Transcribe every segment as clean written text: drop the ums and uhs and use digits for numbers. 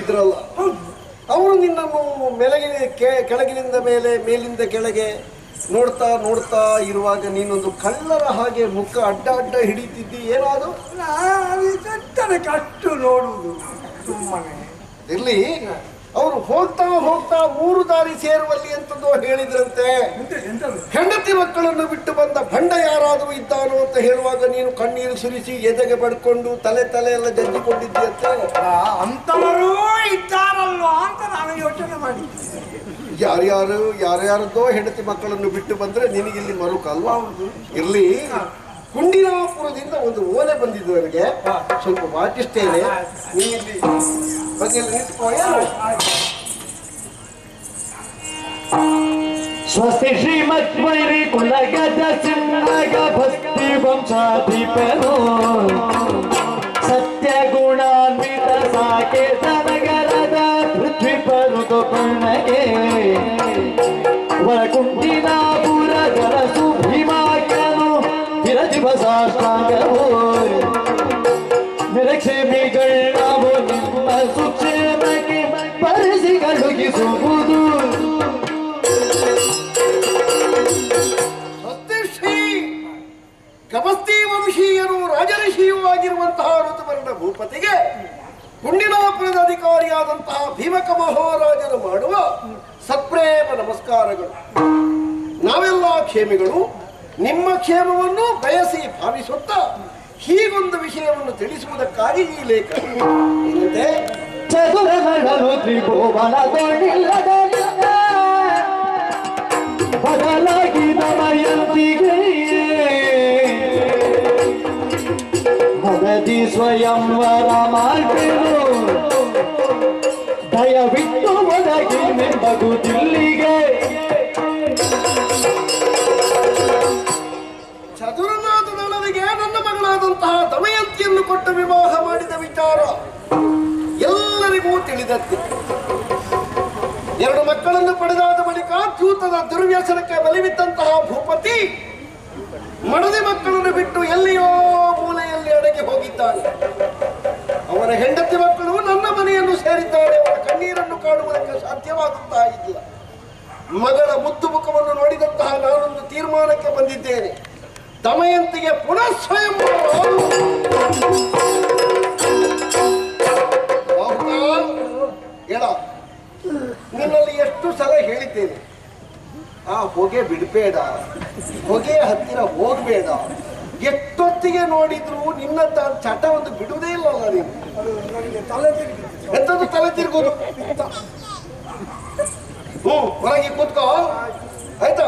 ಇದ್ರಲ್ಲ, ಅವರು ನಿನ್ನನ್ನು ಕೆಳಗಿನಿಂದ ಮೇಲೆ, ಮೇಲಿಂದ ಕೆಳಗೆ ನೋಡ್ತಾ ನೋಡ್ತಾ ಇರುವಾಗ ನೀನೊಂದು ಕಳ್ಳರ ಹಾಗೆ ಮುಖ ಅಡ್ಡ ಅಡ್ಡ ಹಿಡಿತಿದ್ದಿ. ಏನಾದ್ರು ಅಷ್ಟು ನೋಡುವುದು ಸುಮ್ಮನೆ ಇರ್ಲಿ. ಅವರು ಹೋಗ್ತಾ ಹೋಗ್ತಾ 3 ದಾರಿ ಸೇರುವಲ್ಲಿ ಎಂತದೋ ಹೇಳಿದ್ರಂತೆ. ಹೆಂಡತಿ ಮಕ್ಕಳನ್ನು ಬಿಟ್ಟು ಬಂದ ಭಂಡ ಯಾರಾದರೂ ಇದ್ದಾನೋ ಅಂತ ಹೇಳುವಾಗ ನೀನು ಕಣ್ಣೀರು ಸುರಿಸಿ ಎದೆಗೆ ಬಡ್ಕೊಂಡು ತಲೆ ಎಲ್ಲ ಜಜ್ಜಿಕೊಂಡಿದ್ದಂತೆ. ಅಂತವರೂ ಇದ್ದಾರಲ್ವಾ ಅಂತ ನಾನು ಯೋಚನೆ ಮಾಡಿದ್ದೆ. ಯಾರ್ಯಾರದ್ದೋ ಹೆಂಡತಿ ಮಕ್ಕಳನ್ನು ಬಿಟ್ಟು ಬಂದ್ರೆ ನಿನಗಿಲ್ಲಿ ಮರುಕಲ್ವಾ? ಇರ್ಲಿ. ಕುಂಡಿನಾಪುರದಿಂದ ಒಂದು ಓಲೆ ಬಂದಿದ್ದು ನನಗೆ, ಸ್ವಲ್ಪ ವಾಚಿಸ್ತೇನೆ. ನೀಲಿ ಬದಿಯಲ್ಲಿ ನಿಂತ್ಕೋಯ. ಸ್ವಸ್ತಿ ಶ್ರೀಮದ್ವೈರಿ ಕುಲಗಜ ಸಿಂಹಗ ಭಕ್ತಿ ವಂಶಾಧಿಪನು ಸತ್ಯ ಗುಣಾನ್ವಿತ ಸಾಕೇತ ನಗರದ ಪೃಥ್ವಿ ಪರುದು ಪರ್ಣಗೆ ವರಕುಂಡಿನಾಪುರ ಜರಸು ಭೀಮಾಖ್ಯನು ವಿರಜಿವ ಸಾಷ್ಟಾಂಗವೋ ನಿರಕ್ಷೇಮಿಗಳಾವು ನಿಮ್ಮ ಸುಕ್ಷೇಮಕ್ಕೆ ಪರಿಸಿ ಕಳುಹಿಸುವುದು. ಗಮಸ್ತಿ ವಂಶೀಯರು ರಾಜಋಷಿಯೂ ಆಗಿರುವಂತಹ ಋತುವರ್ಣ ಭೂಪತಿಗೆ ಕುಂಡಿನಾಪುರದ ಅಧಿಕಾರಿಯಾದಂತಹ ಭೀಮಕ ಮಹಾರಾಜರು ಮಾಡುವ ಸತ್ಪ್ರೇಮ ನಮಸ್ಕಾರಗಳು. ನಾವೆಲ್ಲ ಕ್ಷೇಮಿಗಳು ನಿಮ್ಮ ಕ್ಷೇಮವನ್ನು ಬಯಸಿ ಭಾವಿಸುತ್ತಾ ಹೀಗೊಂದು ವಿಷಯವನ್ನು ತಿಳಿಸುವುದಕ್ಕಾಗಿ ಈ ಲೇಖ. ಬದಲಾಗಿ ದಮಯಂತಿಗೆ ಮದದಿ ಸ್ವಯಂವರ ಮಾಡ್ಬೇಕು, ದಯವಿಟ್ಟು ಒದಗಿ ನಿಂಬಗುದಿಲ್ಲಿಗೆ. ಚತುರ್ನಾಥದೊಳಗೆ ನನ್ನ ಮಗಳಾದಂತಹ ದಮಯಂತಿಯನ್ನು ಕೊಟ್ಟು ವಿವಾಹ ಮಾಡಿದ ವಿಚಾರ ಎಲ್ಲರಿಗೂ ತಿಳಿದದ್ದು. 2 ಮಕ್ಕಳನ್ನು ಪಡೆದಾದ ಬಳಿಕ ದ್ಯೂತದ ದುರ್ವ್ಯಸನಕ್ಕೆ ಬಲಿಬಿದ್ದಂತಹ ಭೂಪತಿ ಮಡದಿ ಮಕ್ಕಳನ್ನು ಬಿಟ್ಟು ಎಲ್ಲಿಯೋ ಮೂಲೆಯಲ್ಲಿ ಅಡಗಿ ಹೋಗಿದ್ದಾನೆ. ಅವನ ಹೆಂಡತಿ ಮಕ್ಕಳು ನನ್ನ ಮನೆಯನ್ನು ಸೇರಿದ್ದಾರೆ. ಅವರ ಕಣ್ಣೀರನ್ನು ಕಾಣುವುದಕ್ಕೆ ಸಾಧ್ಯವಾಗುತ್ತಾ ಇಲ್ಲ. ಮಗಳ ಮುದ್ದು ಮುಖವನ್ನು ನೋಡಿದಂತಹ ನಾನೊಂದು ತೀರ್ಮಾನಕ್ಕೆ ಬಂದಿದ್ದೇನೆ. ದಮಯಂತಿಗೆ ಪುನಃ ಸ್ವಯಂ ಹೇಳ. ನಿನ್ನಲ್ಲಿ ಎಷ್ಟು ಸಲ ಹೇಳಿದ್ದೇನೆ, ಆ ಹೊಗೆ ಬಿಡಬೇಡ, ಹೊಗೆಯ ಹತ್ತಿರ ಹೋಗಬೇಡ. ಎಷ್ಟೊತ್ತಿಗೆ ನೋಡಿದ್ರು ನಿನ್ನಂತ ಚಟ ಒಂದು ಬಿಡುವುದೇ ಇಲ್ಲಲ್ಲ ನೀನು. ಎಂತದ್ದು ತಲೆ ತಿರುಗೋದು? ಹೊರಗೆ ಕೂತ್ಕೋ ಆಯ್ತಾ?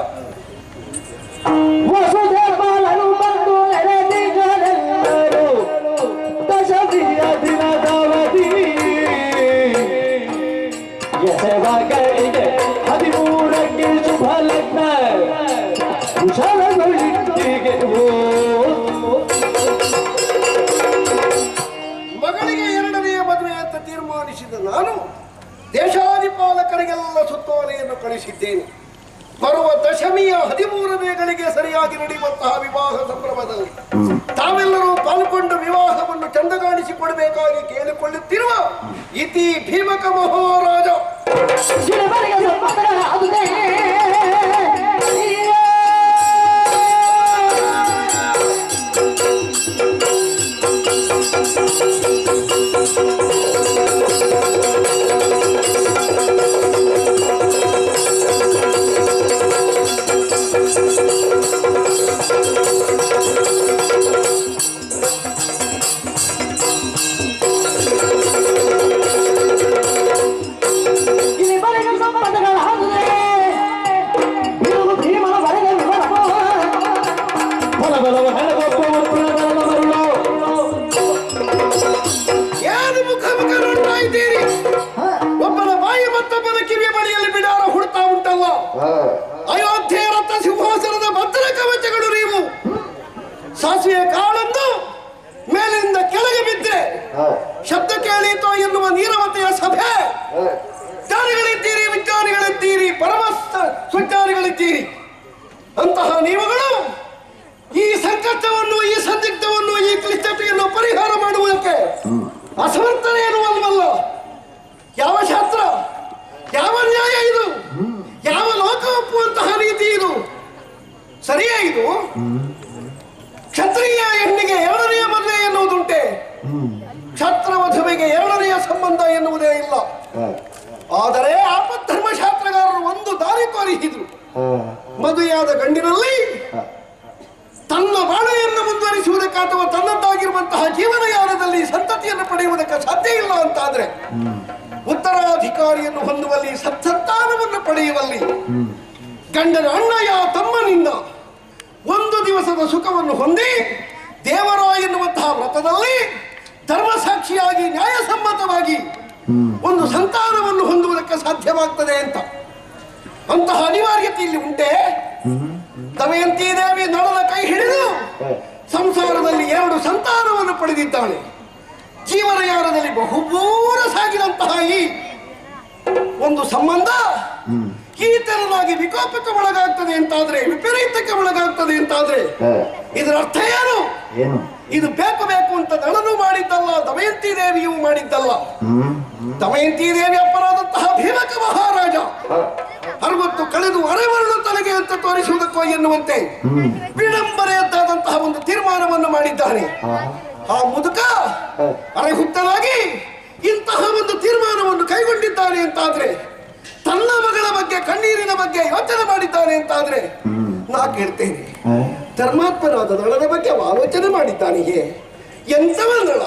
ವಸುದೇವನು ಬಂದು ನೆರೆದಿಗಳೆಲ್ಲರೂ ದಶಮಿಯ ದಿನದವಧಿ ಎಸೆವಗಳಿಗೆ 13ಕ್ಕೆ ಶುಭ ಲಗ್ನ ಕುಶಲಗಳಿಟ್ಟಿಗೆ. ಮಗಳಿಗೆ 2ನೇ ಮದುವೆ ಅಂತ ತೀರ್ಮಾನಿಸಿದ ನಾನು ದೇಶಾಧಿಪಾಲಕರಿಗೆಲ್ಲ ಸುತ್ತೋಲೆಯನ್ನು ಕಳಿಸಿದ್ದೇನೆ. ಬರುವ ದಶಮಿಯ 13ನೇ ಗಳಿಗೆ ಸರಿಯಾಗಿ ನಡೆಯುವಂತಹ ವಿವಾಹ ಸಂಭ್ರಮದಲ್ಲಿ ತಾವೆಲ್ಲರೂ ಪಾಲ್ಗೊಂಡು ವಿವಾಹವನ್ನು ಚಂದಗಾಣಿಸಿಕೊಡಬೇಕಾಗಿ ಕೇಳಿಕೊಳ್ಳುತ್ತಿರುವ ಇತಿ ಭೀಮಕ ಮಹಾರಾಜ. ಒಬ್ಬನ ಬಾಯಿ ಮತ್ತೊಬ್ಬನ ಕಿವಿಯ ಬಳಿಯಲ್ಲಿ ಬಿಡಾರ ಹುಡ್ತಾ ಉಂಟಲ್ಲ. ಅಯೋಧ್ಯೆ ರಥ ಸಿಂಹಾಸನದ ಭದ್ರ ಕವಚಗಳು ನೀವು. ಸಾಸಿವೆ ಕಾಳನ್ನು ಮೇಲಿಂದ ಕೆಳಗೆ ಬಿದ್ದರೆ ಶಬ್ದ ಕೇಳೀತೋ ಎನ್ನುವ ನೀರವತೆಯ ಸಭೆ. ಜ್ಞಾನಿಗಳಿದ್ದೀರಿ, ವಿಜ್ಞಾನಿಗಳಿದ್ದೀರಿ, ಪರಮ ಸುಜ್ಞಾನಿಗಳಿದ್ದೀರಿ. ಅಂತಹ ನೀವುಗಳು ಈ ಸಂಕಷ್ಟವನ್ನು, ಈ ಸಂದಿಗ್ಧವನ್ನು, ಈ ಕ್ಲಿಷ್ಟತೆಯನ್ನು ಪರಿಹಾರ ಮಾಡುವುದಕ್ಕೆ ಅಸಮರ್ಥನೆ ಎನ್ನುವಲ್ವಲ್ಲ. ಯಾವ ಶಾಸ್ತ್ರ, ಯಾವ ನ್ಯಾಯ ಇದು? ಯಾವ ಲೋಕ ಒಪ್ಪುವಂತಹ ನೀತಿ ಇದು? ಸರಿಯೇ ಇದು? ಕ್ಷತ್ರಿಯ ಹೆಣ್ಣಿಗೆ ಎರಡನೆಯ ಮದುವೆ ಎನ್ನುವುದುಂಟೆ, ಕ್ಷತ್ರ ವಧುವಿಗೆ ಎರಡನೆಯ ಸಂಬಂಧ ಎನ್ನುವುದೇ ಇಲ್ಲ. ಆದರೆ ಆಪದ್ಧರ್ಮಶಾಸ್ತ್ರಗಾರರು ಒಂದು ದಾರಿ ತೋರಿಸಿದ್ರು. ಮದುವೆಯಾದ ಗಂಡಿನಲ್ಲಿ ತನ್ನ ಬಾಳೆಯನ್ನು ಮುಂದುವರಿಸುವುದಕ್ಕೆ ಅಥವಾ ತನ್ನದ್ದಾಗಿರುವಂತಹ ಜೀವನಯಾನದಲ್ಲಿ ಸಂತತಿಯನ್ನು ಪಡೆಯುವುದಕ್ಕೆ ಸಾಧ್ಯ ಇಲ್ಲ ಅಂತಾದ್ರೆ ಉತ್ತರಾಧಿಕಾರಿಯನ್ನು ಹೊಂದುವಲ್ಲಿ ಸತ್ಸಂತಾನವನ್ನು ಪಡೆಯುವಲ್ಲಿ ಗಂಡನ ಅಣ್ಣಯ್ಯ ತಮ್ಮನಿಂದ ಒಂದು ದಿವಸದ ಸುಖವನ್ನು ಹೊಂದಿ ದೇವರ ಎನ್ನುವಂತಹ ವ್ರತದಲ್ಲಿ ಧರ್ಮಸಾಕ್ಷಿಯಾಗಿ ನ್ಯಾಯಸಮ್ಮತವಾಗಿ ಒಂದು ಸಂತಾನವನ್ನು ಹೊಂದುವುದಕ್ಕೆ ಸಾಧ್ಯವಾಗ್ತದೆ ಅಂತ. ಅಂತಹ ಅನಿವಾರ್ಯತೆ ಇಲ್ಲಿ ಉಂಟೆ. ದಮಯಂತಿ ದೇವಿ ನಳನ ಕೈ ಹಿಡಿದು ಸಂಸಾರದಲ್ಲಿ 2 ಸಂತಾನವನ್ನು ಪಡೆದಿದ್ದಾಳೆ. ಜೀವನಯಾನದಲ್ಲಿ ಬಹುದೂರ ಸಾಗಿದಂತಹ ಈ ಒಂದು ಸಂಬಂಧ ಈ ತೆರನಾಗಿ ವಿಕೋಪಕ್ಕೆ ಒಳಗಾಗ್ತದೆ ಅಂತಾದ್ರೆ, ವಿಪರೀತಕ್ಕೆ ಒಳಗಾಗ್ತದೆ ಅಂತಾದ್ರೆ ಇದರ ಅರ್ಥ ಏನು? ಇದು ಬೇಕು ಬೇಕು ಅಂತ ನಳನು ಮಾಡಿದ್ದಲ್ಲ, ದಮಯಂತಿ ದೇವಿಯೂ ಮಾಡಿದ್ದಲ್ಲ. ದಮಯಂತಿ ದೇವಿ ಅಪ್ಪನಾದಂತಹ ಭೀಮಕ ಮಹಾರಾಜ 60 ಕಳೆದು ಅರೆವರಳು ತಲೆಗೆ ಅಂತ ತೋರಿಸುವುದಕ್ಕೋ ಎನ್ನುವಂತೆ ವಿಡಂಬನೆಯದ್ದಾದಂತಹ ಒಂದು ತೀರ್ಮಾನವನ್ನು ಮಾಡಿದ್ದಾನೆ. ಆ ಮುದುಕ ಅರೆಹುತ್ತನಾಗಿ ಇಂತಹ ಒಂದು ತೀರ್ಮಾನವನ್ನು ಕೈಗೊಂಡಿದ್ದಾನೆ ಅಂತಾದ್ರೆ, ತನ್ನ ಮಗಳ ಬಗ್ಗೆ ಕಣ್ಣೀರಿನ ಬಗ್ಗೆ ಯೋಚನೆ ಮಾಡಿದ್ದಾನೆ ಅಂತಾದ್ರೆ ನಾ ಕೇಳ್ತೇನೆ, ಧರ್ಮಾತ್ಮನಾದ ನಳನ ಬಗ್ಗೆ ಆಲೋಚನೆ ಮಾಡಿದ್ದಾನೆಯೇ? ಎಂತವ ನಳ?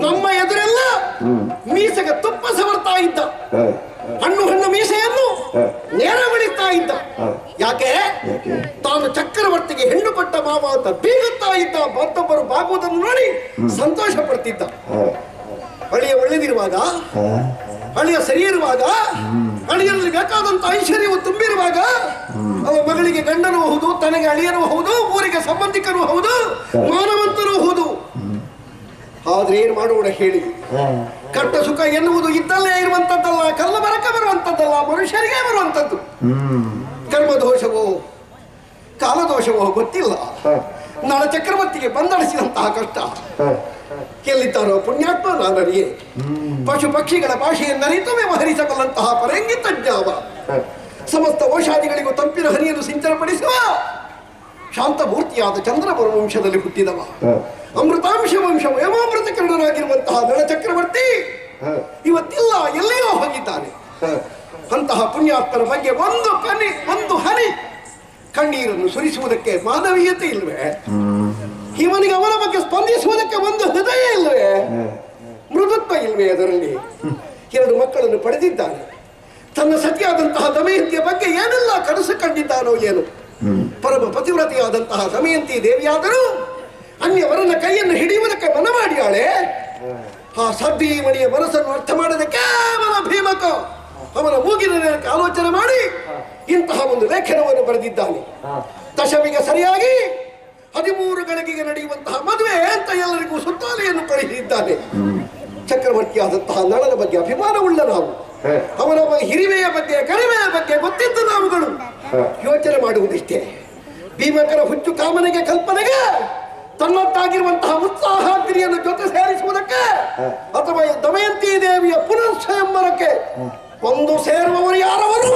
ನಮ್ಮ ಎದುರೆಲ್ಲ ಮೀಸೆಗೆ ತುಪ್ಪ ಸವರ್ತಾ ಇದ್ದ, ಹಣ್ಣು ಮೀಸೆಯನ್ನು ನೇರ ಬಡಿತಾ ಇದ್ದ. ಯಾಕೆ? ತಾನು ಚಕ್ರವರ್ತಿಗೆ ಹೆಣ್ಣು ಕೊಟ್ಟ ಮಾವ ಅಂತ ಬೀಗುತ್ತಾ ಇದ್ದ. ಮತ್ತೊಬ್ಬರು ಬಾಗುವುದನ್ನು ನೋಡಿ ಸಂತೋಷ ಪಡ್ತಿದ್ದ. ಅಳಿಯ ಒಳ್ಳೆದಿರುವಾಗ, ಅಳಿಯ ಸರಿ ಇರುವಾಗ, ಅಳಿಯಲ್ಲಿ ಬೇಕಾದಂತ ಐಶ್ವರ್ಯವು ತುಂಬಿರುವಾಗ ಅವ ಮಗಳಿಗೆ ಗಂಡನೂ ಹೌದು, ತನಗೆ ಅಳಿಯನೂ ಹೌದು, ಊರಿಗೆ ಸಂಬಂಧಿಕನೂ ಹೌದು, ಮಾನವಂತನೂ ಹೌದು. ಆದ್ರೆ ಏನ್ ಮಾಡೋಣ ಹೇಳಿ? ಕಟ್ಟ ಸುಖ ಎನ್ನುವುದು ಇದ್ದಲ್ಲೇ ಇರುವಂತದ್ದಲ್ಲ, ಕಲ್ಲ ಬರಕ ಬರುವಂತದ್ದಲ್ಲ, ಮನುಷ್ಯರಿಗೆ ಬರುವಂತದ್ದು. ಕರ್ಮದೋಷವೋ ಕಾಲದೋಷವೋ ಗೊತ್ತಿಲ್ಲ. ನಳ ಚಕ್ರವರ್ತಿಗೆ ಬಂದಳಿಸಿದಂತಹ ಕಷ್ಟ ಎಲ್ಲಿದ್ದಾರೋ ಪುಣ್ಯಾತ್ಮ ನಾನರಿಯೇ. ಪಶು ಪಕ್ಷಿಗಳ ಭಾಷೆಯನ್ನರಿತು ವ್ಯವಹರಿಸಬಲ್ಲಂತಹ ಪರಂಗಿತ ಜ್ಞಾವ, ಸಮಸ್ತ ಔಷಾದಿಗಳಿಗೂ ತಂಪಿನ ಹನಿಯನ್ನು ಸಿಂಚನಪಡಿಸುವ ಶಾಂತಮೂರ್ತಿಯಾದ ಚಂದ್ರಪುರ ವಂಶದಲ್ಲಿ ಹುಟ್ಟಿದವ, ಅಮೃತಾಂಶ ವಂಶ ವಯಮಾಮೃತಕರಣನಾಗಿರುವಂತಹ ನಳ ಚಕ್ರವರ್ತಿ ಇವತ್ತಿಲ್ಲ, ಎಲ್ಲಿಯೋ ಹೋಗಿದ್ದಾನೆ. ಅಂತಹ ಪುಣ್ಯಾತ್ಮನ ಬಗ್ಗೆ ಒಂದು ಹನಿ ಕಣ್ಣೀರನ್ನು ಸುರಿಸುವುದಕ್ಕೆ ಮಾನವೀಯತೆ ಇಲ್ವೇ? ಇವನಿಗೆ ಅವನ ಬಗ್ಗೆ ಸ್ಪಂದಿಸುವುದಕ್ಕೆ ಒಂದು ಹೃದಯ ಇಲ್ವೇ? ಮೃದುತ್ವ ಇಲ್ವೇ ಅದರಲ್ಲಿ? 2 ಮಕ್ಕಳನ್ನು ಪಡೆದಿದ್ದಾನೆ. ತನ್ನ ಸತಿಯಾದಂತಹ ದಮಯಂತಿಯ ಬಗ್ಗೆ ಏನೆಲ್ಲ ಕನಸು ಕಂಡಿದ್ದಾನೋ ಏನು. ಪರಮ ಪತಿವ್ರತೆಯಾದಂತಹ ದಮಯಂತಿ ದೇವಿಯಾದರೂ ಅನ್ಯವರನ್ನ ಕೈಯನ್ನು ಹಿಡಿಯುವುದಕ್ಕೆ ಮನ ಮಾಡಿಯಾಳೆ. ಆ ಸದ್ಧೀಮಣಿಯ ಮನಸ್ಸನ್ನು ಅರ್ಥ ಮಾಡದೆ ಕೇವಲ ಭೀಮಕ ಅವನ ಮೂಗಿನ ಆಲೋಚನೆ ಮಾಡಿ ಇಂತಹ ಒಂದು ಲೇಖನವನ್ನು ಬರೆದಿದ್ದಾನೆ. ದಶಮಿಗೆ ಸರಿಯಾಗಿ 13 ಗಳಿಗೆಗೆ ನಡೆಯುವಂತಹ ಮದುವೆ ಅಂತ ಎಲ್ಲರಿಗೂ ಸುತ್ತಾಲೆಯನ್ನು ಕಳುಹಿಸಿದ್ದಾನೆ. ಚಕ್ರವರ್ತಿಯಾದಂತಹ ನಳನ ಬಗ್ಗೆ ಅಭಿಮಾನವುಳ್ಳ ನಾವು, ಅವನ ಹಿರಿಮೆಯ ಬಗ್ಗೆ ಕಡಿಮೆಯ ಬಗ್ಗೆ ಗೊತ್ತಿದ್ದ ನಾವುಗಳು ಯೋಚನೆ ಮಾಡುವುದಿಷ್ಟೇ. ಭೀಮಕರ ಹುಚ್ಚು ಕಾಮನೆಗೆ ಕಲ್ಪನೆಗೆ ತನ್ನದ್ದಾಗಿರುವಂತಹ ಉತ್ಸಾಹಾಗ್ನಿಯನ್ನು ಜೊತೆ ಸೇರಿಸುವುದಕ್ಕೆ ಅಥವಾ ದಮಯಂತಿ ದೇವಿಯ ಪುನಃ ಸ್ವಯಂವರಕ್ಕೆ ಒಂದು ಸೇರುವವರು ಯಾರವರು?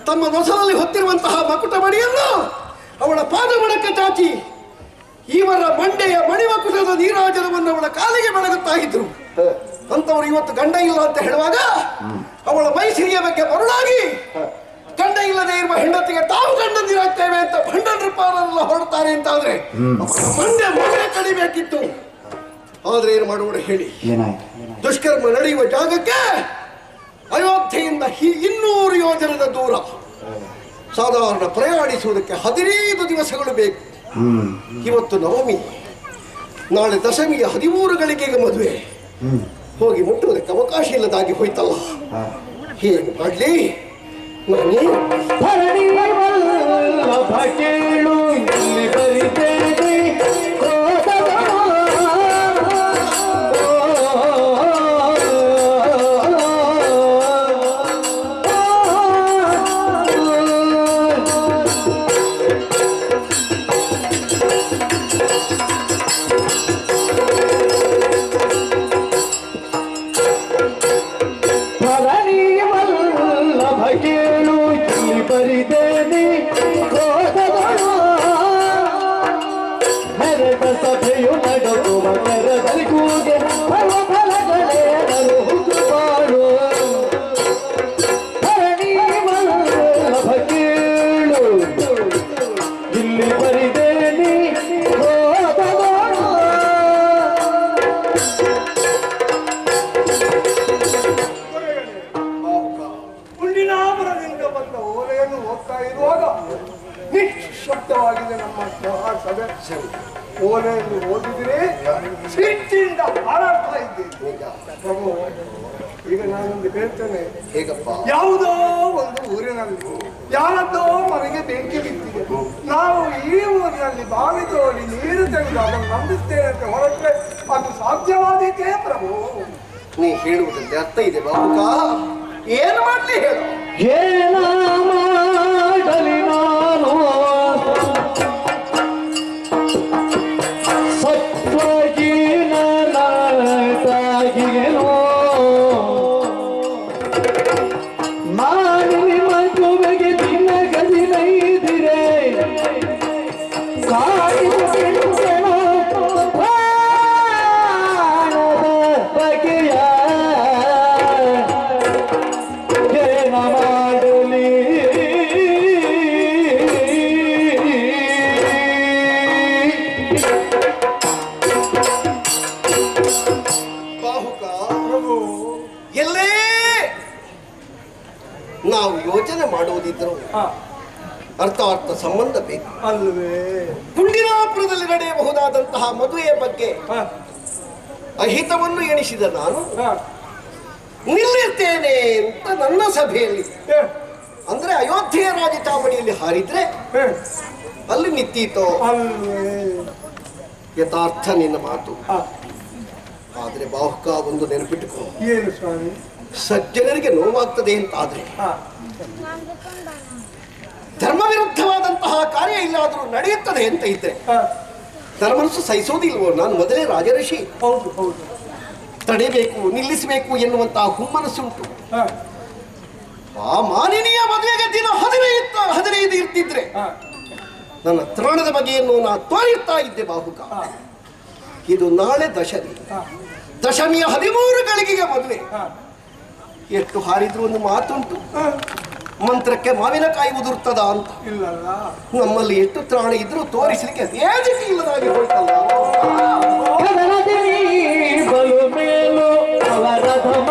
ತಮ್ಮ ನೊಸಲಲ್ಲಿ ಹೊತ್ತಿರುವಂತಹ ಮಕುಟ ಮಣಿಯನ್ನು ಅವಳ ಪಾದಬುಡಕ್ಕೆ ಚಾಚಿ ಇವರ ಮಂಡೆಯ ಮಣಿಮಕುಟದ ನೀರಾಜನವನ್ನು ಅವಳ ಕಾಲಿಗೆ ಬೆಳಗುತ್ತಾ ಇದ್ರು. ಅಂತವರು ಇವತ್ತು ಗಂಡ ಇಲ್ಲ ಅಂತ ಹೇಳುವಾಗ ಅವಳ ಮೈಸಿರಿಯ ಬಗ್ಗೆ ಮರುಳಾಗಿ ಗಂಡ ಇಲ್ಲದೆ ಇರುವ ಹೆಂಡತಿಗೆ ತಾವು ಗಂಡಂದಿರಾಗ್ತೇವೆ ಅಂತ ಭಂಡನೃಪಾರೆಲ್ಲ ಹೊರಡ್ತಾರೆ ಅಂತ ಆದ್ರೆ ಮಂಡ್ಯ ಮನೆ ಕಡಿಬೇಕಿತ್ತು. ಆದ್ರೆ ಏನು ಮಾಡೋಣ ಹೇಳಿ, ದುಷ್ಕರ್ಮ ನಡೆಯುವ ಜಾಗಕ್ಕೆ ಅಯೋಧ್ಯೆಯಿಂದ 200 ಯೋಜನದ ದೂರ ಸಾಧಾರಣ ಪ್ರಯಾಣಿಸುವುದಕ್ಕೆ 15 ದಿವಸಗಳು ಬೇಕು. ಇವತ್ತು ನವಮಿ, ನಾಳೆ ದಶಮಿಯ 13 ಗಳಿಗೆಗೆ ಮದುವೆ. ಹೋಗಿ ಮುಟ್ಟುವುದಕ್ಕೆ ಅವಕಾಶ ಇಲ್ಲದಾಗಿ ಹೋಯ್ತಲ್ಲ, ಏನು ಮಾಡ್ಲಿ? ನಾನೇ ಕೇಳು ಇಲ್ಲಿ ಬರಿತೇನೆ ಬರಿದೇನೆ ನೆರೆದ ಸಭೆಯು ನಡುವ ನೆರದಲ್ಲಿ ಕೂಗೆ ಫಲಗಳೇ ಹುಡುಕಾಡು ಧರಣಿ ವಲ್ಲಭ ಕೇಳು ಇಲ್ಲಿ ಬರಿದೇನೆ ಪುಂಡಿನಾಪುರದಿಂದ ಬಂದ ಓಲೆಯನ್ನು ಓದ್ತಾ ಇರುವಾಗ ನಿಶ್ಶಬ್ದವಾಗಿದೆ ನಮ್ಮ ಸಭೆ. ಓಲೆಯನ್ನು ಓದಿದ್ರೆ ಸಿಟ್ಟಿಂದ ಹಾರಾಡ್ತಾ ಇದ್ದೇನೆ. ಪ್ರಭು, ಈಗ ನಾನೊಂದು ಹೇಳ್ತೇನೆ. ಹೇಗಪ್ಪ? ಯಾವುದೋ ಒಂದು ಊರಿನಲ್ಲಿ ಯಾರದ್ದೋ ಮನೆಗೆ ಬೆಂಕಿ ಬಿದ್ದಿದೆ. ನಾವು ಈ ಊರಿನಲ್ಲಿ ಬಾವಿ ತೋಡಿ ನೀರು ತೆಗೆದು ಅದನ್ನು ನಂಬಿಸ್ತೇನೆ ಅಂತ ಹೊರಟ್ರೆ ಅದು ಸಾಧ್ಯವಾದೀತೇ ಪ್ರಭು? ನೀ ಹೇಳುವುದಕ್ಕೆ ಅರ್ಥ ಇದೆ ಬಾಬುಕ. ಏನು ಮಾಡ್ಲಿ ಹೇಳು? ಏನ ಮಾಡಲಿ ನಾನು ಸತ್ವಗೀನೋ ಮಾನವಿ ಮಗುವಿಗೆ ದಿನ ಗದಿನೈದಿರೆ ಸಾಯಿಸೋ ಬಗೆಯ ಏನ ಮಾಡಲಿ? ಬಾಹುಕ, ಎಲ್ಲೇ ನಾವು ಯೋಚನೆ ಮಾಡುವುದಿದ್ರು ಅರ್ಥಾರ್ಥ ಸಂಬಂಧ ಬೇಕು ಅಲ್ವೇ? ಪುಂಡಿನಾಪುರದಲ್ಲಿ ನಡೆಯಬಹುದಾದಂತಹ ಮದುವೆಯ ಬಗ್ಗೆ ಅಹಿತವನ್ನು ಎಣಿಸಿದ ನಾನು ನಿಲ್ಲಿರ್ತೇನೆ ಅಂತ ನನ್ನ ಸಭೆಯಲ್ಲಿ, ಅಂದ್ರೆ ಅಯೋಧ್ಯೆಯ ರಾಜಚಾಮಣಿಯಲ್ಲಿ ಹಾರಿದ್ರೆ ಅಲ್ಲಿ ನಿಂತೀತೋ ಅಲ್ವೇ? ಯಥಾರ್ಥ ನಿನ್ನ ಮಾತು. ಆದ್ರೆ ಬಾಹುಕ, ಒಂದು ನೆನಪಿಟ್ಟುಕೋ, ಏನು ಸ್ವಾಮಿ? ಸಜ್ಜನರಿಗೆ ನೋವಾಗ್ತದೆ ಅಂತ ಆದ್ರೆ ಧರ್ಮ ವಿರುದ್ಧವಾದಂತಹ ಕಾರ್ಯ ಇಲ್ಲಾದ್ರೂ ನಡೆಯುತ್ತದೆ ಅಂತ ಇದ್ರೆ ನನ್ನ ಮನಸ್ಸು ಸಹಿಸೋದಿಲ್ವೋ? ನಾನು ಮೊದಲೇ ರಾಜಋಷಿ. ಹೌದು ಹೌದು. ತಡೆಬೇಕು, ನಿಲ್ಲಿಸಬೇಕು ಎನ್ನುವಂತಹ ಹುಮ್ಮನಸ್ಸುಂಟು. ಆ ಮಾನಿನಿಯ ಮದುವೆಗೆ ದಿನ 15 ಇರ್ತಿದ್ರೆ ನನ್ನ ತ್ರಾಣದ ಬಗೆಯನ್ನು ನಾ ತೋರಿಸ್ತಾ ಇದ್ದೆ ಬಾಹುಕ. ಇದು ನಾಳೆ ದಶಮಿ, ದಶಮಿಯ 13 ಗಳಿಗೆಗೆ ಮದುವೆ. ಎಷ್ಟು ಹಾರಿದ್ರು ಒಂದು ಮಾತುಂಟು, ಮಂತ್ರಕ್ಕೆ ಮಾವಿನಕಾಯಿ ಉದುರ್ತದ ಅಂತ. ಇಲ್ಲಲ್ಲ, ನಮ್ಮಲ್ಲಿ ಎಷ್ಟು ತ್ರಾಣ ಇದ್ರೂ ತೋರಿಸಲಿಕ್ಕೆ ಏಜಿಗೆ ಇಲ್ಲದಾಗಿ ಹೋಯ್ತಲ್ಲ. ಬಲು ಮೇಲು ಅವರ ಅದ್ಭುತ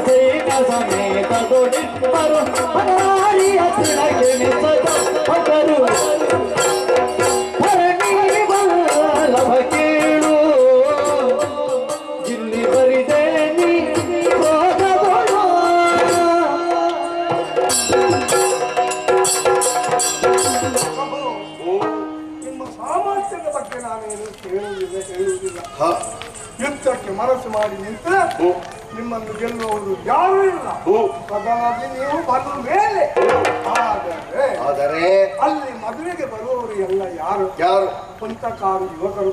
ಸೇನ ಸಮೇತ ದೊಡ್ಡಿಬ್ಬರು ಹನಾರಿಯ ತಿಳಗೆ ನಿಸದ ಹೊಗರು ಧರಣಿ ವಲ್ಲಭ ಕೇಳು ಇಲ್ಲಿ ಬರಿದೆ ನೀ ಹೋಗಬಹುದು. ನಿಮ್ಮ ಸಾಮರ್ಥ್ಯದ ಬಗ್ಗೆ ನಾನೇನು ಹೇಳುವುದಿಲ್ಲ. ಯುದ್ಧಕ್ಕೆ ಮನಸ್ಸು ಮಾಡಿ ನಿಂತರೆ ನಿಮ್ಮನ್ನು ಗೆಲ್ಲುವವರು ಯಾರು ಇಲ್ಲ. ಬದಲಾಗಿ ನೀವು ಬಂದ ಮೇಲೆ ಆದರೆ ಅಲ್ಲಿ ಮದುವೆಗೆ ಬರುವವರು ಎಲ್ಲ ಯಾರು? ಯಾರು? ಪಂಚಕಾರು ಯುವಕರು,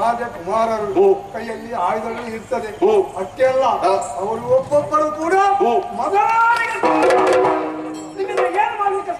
ರಾಜಕುಮಾರರು, ಕೈಯಲ್ಲಿ ಆಯುಧಗಳು ಇರ್ತದೆ. ಅಷ್ಟೇ ಅಲ್ಲ, ಅವರು ಒಬ್ಬೊಬ್ಬರು ಕೂಡ ಮೊದಲಾಗಿ ನಿಮಗೆ ಏನು ಮಾಡಲಿಕ್ಕೆ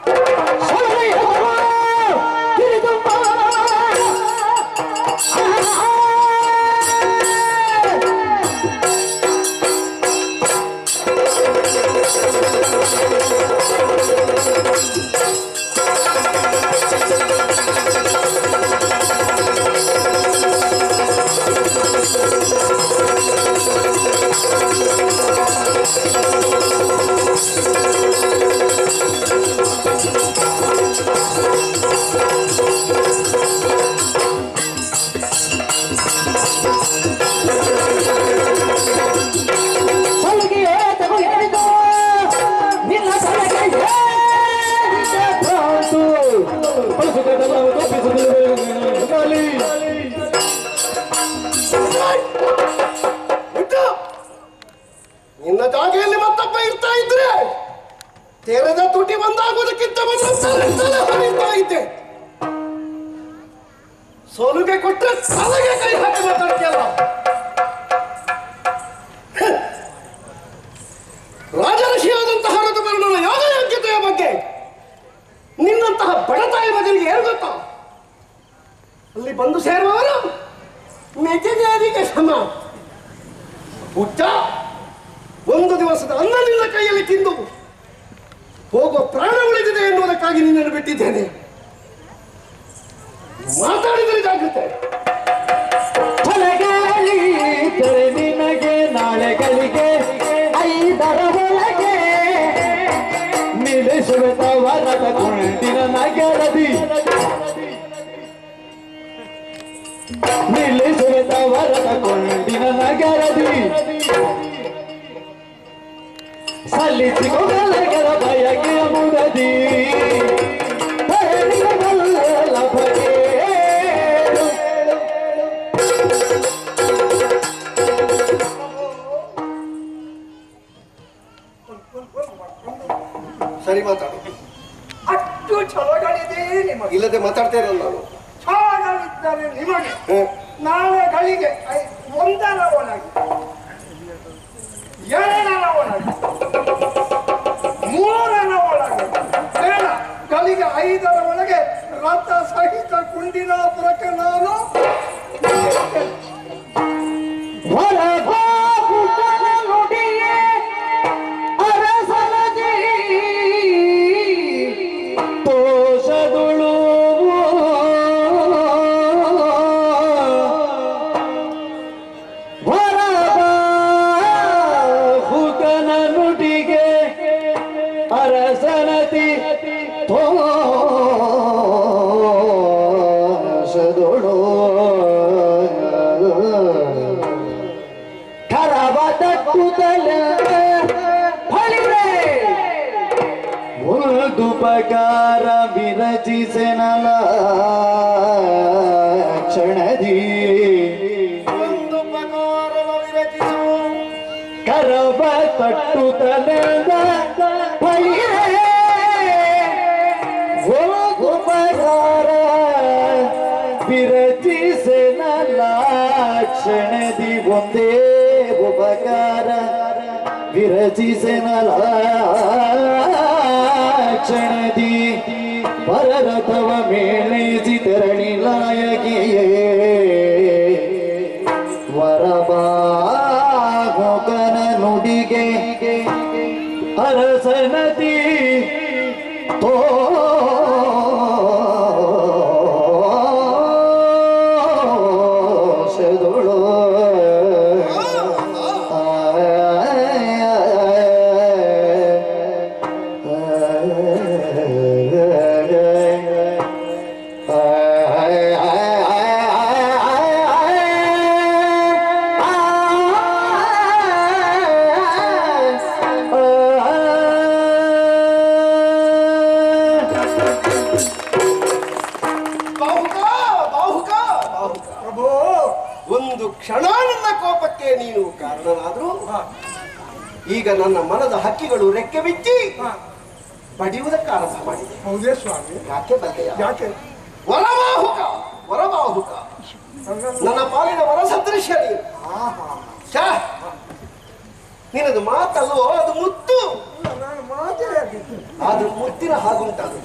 ನಿನ್ನ ಜಾಗೆಯಲ್ಲಿ ಮತ್ತೊಬ್ಬ ಇರ್ತಾ ಇದ್ರೆ ತೆರೆದ ತುಟಿ ಬಂದಾಗುವುದಕ್ಕಿಂತ ಹರಿತಾ ಇದ್ದೆ. ಸೋಲುಗೆ ಕೊಟ್ಟರೆ ತಲೆಗೆ ಕೈ ಹಾಕಿ ಮಾತಾಡ್ತೀಯಲ್ಲ. ರಾಜಋಷಿಯಾದಂತಹ ಋತುಪರ್ಣನ ಯೋಗ್ಯತೆಯ ಬಗ್ಗೆ ನಿನ್ನಂತಹ ಬಡತಾಯಿ ಮಗನಿಗೆ ಏನು ಗೊತ್ತಾ? ಅಲ್ಲಿ ಬಂದು ಸೇರುವವರು ಮೆಜೆದೇರಿಗೆ ಸಮ. ಹುಚ್ಚ, ಒಂದು ದಿವಸದ ಅನ್ನ ನಿನ್ನ ಕೈಯಲ್ಲಿ ತಿಂದು ಹೋಗುವ ಪ್ರಾಣ ಉಳಿದಿದೆ ಎನ್ನುವುದಕ್ಕಾಗಿ ನಿನ್ನನ್ನು ಬಿಟ್ಟಿದ್ದೇನೆ. ಮಾತಾಡಿದರೆ ಜಾಗ್ರತೆ. ನಿನಗೆ ನಾಳೆಗಳಿಗೆ 5ರ ಒಳಗೆ ನಿಲ್ಲಿಸುವ ವರದ ಕುಂಟಿನ ನಗರದಿ, ನಿಲ್ಲಿಸುವ ವರದ ಕುಂಟಿನ ನಗರದಿ ಸಲ್ಲಿಸಿಕೊಳ್ಳಗರ ಬಯಕೆಯ ಮುಗದಿ ಸರಿ ಮಾತಾಡು. ಅಷ್ಟು ಛಲಗಳಿದೆ ನಿಮಗೆ. ಇಲ್ಲದೆ ಮಾತಾಡ್ತಾ ಇರಲ್ಲ ನಾನು. ಛಲಗಳಿದ್ದರೆ ನಿಮಗೆ ನಾಳೆಗಳಿಗೆ 1ರ ಒಳಗೆ 2ರ ಒಳಗೆ 3ರ ಒಳಗೆ ಬೇಡ, ಗಳಿಗೆ 5ರ ಒಳಗೆ ರಥ ಸಹಿತ ಕುಂಡಿನಾಪುರಕ್ಕೆ ನಾನು ಉಪಕಾರ ವಿರಚಿಸೆನಲ ಕ್ಷಣದಿ ಒಂದು ಪ್ರಕಾರವ ವಿರಚಿಸು. ಕರವ ತಟ್ಟುತ್ತಲೆಂದ ಫಲಿರೆ ಉಪಕಾರ ವಿರಚಿಸೆನಲ ಕ್ಷಣದಿ ಒಂದೇ ಉಪಕಾರ ವಿರಚಿಸೆನಲ ಕ್ಷಣದಿ ಪರರಥವ ಮೇಳೈಸಿ ತೆರಳಿಲಾಯಕಿಯೇ ವರಬಾಹುಕನ ನುಡಿಗೆ ಅರಸನದಿ ತೋಷದೊಳು ಕಾರಣನಾದ್ರೂ ಈಗ ನನ್ನ ಮನದ ಹಕ್ಕಿಗಳು ರೆಕ್ಕೆ ಬಿಚ್ಚಿ ಬಡಿಯುವುದಕ್ಕೆ ಆರಂಭ ಮಾಡಿದೆ. ಹೌದೇ ಸ್ವಾಮಿ? ಯಾಕೆ ಬಲ್ಲೆಯ? ಯಾಕೆ? ವರಬಾಹುಕ ವರಬಾಹುಕ ನನ್ನ ಪಾಲಿನ ವರಸದೃಶ್ಯ ನೀನು. ಛೇ, ನಿನ್ನದು ಮಾತಲ್ವೋ, ಅದು ಮುತ್ತು. ನಾನು ಮಾತೇ ಆಗಿದ್ದು. ಅದು ಮುತ್ತಿನ ಹಾಗುಂಟದು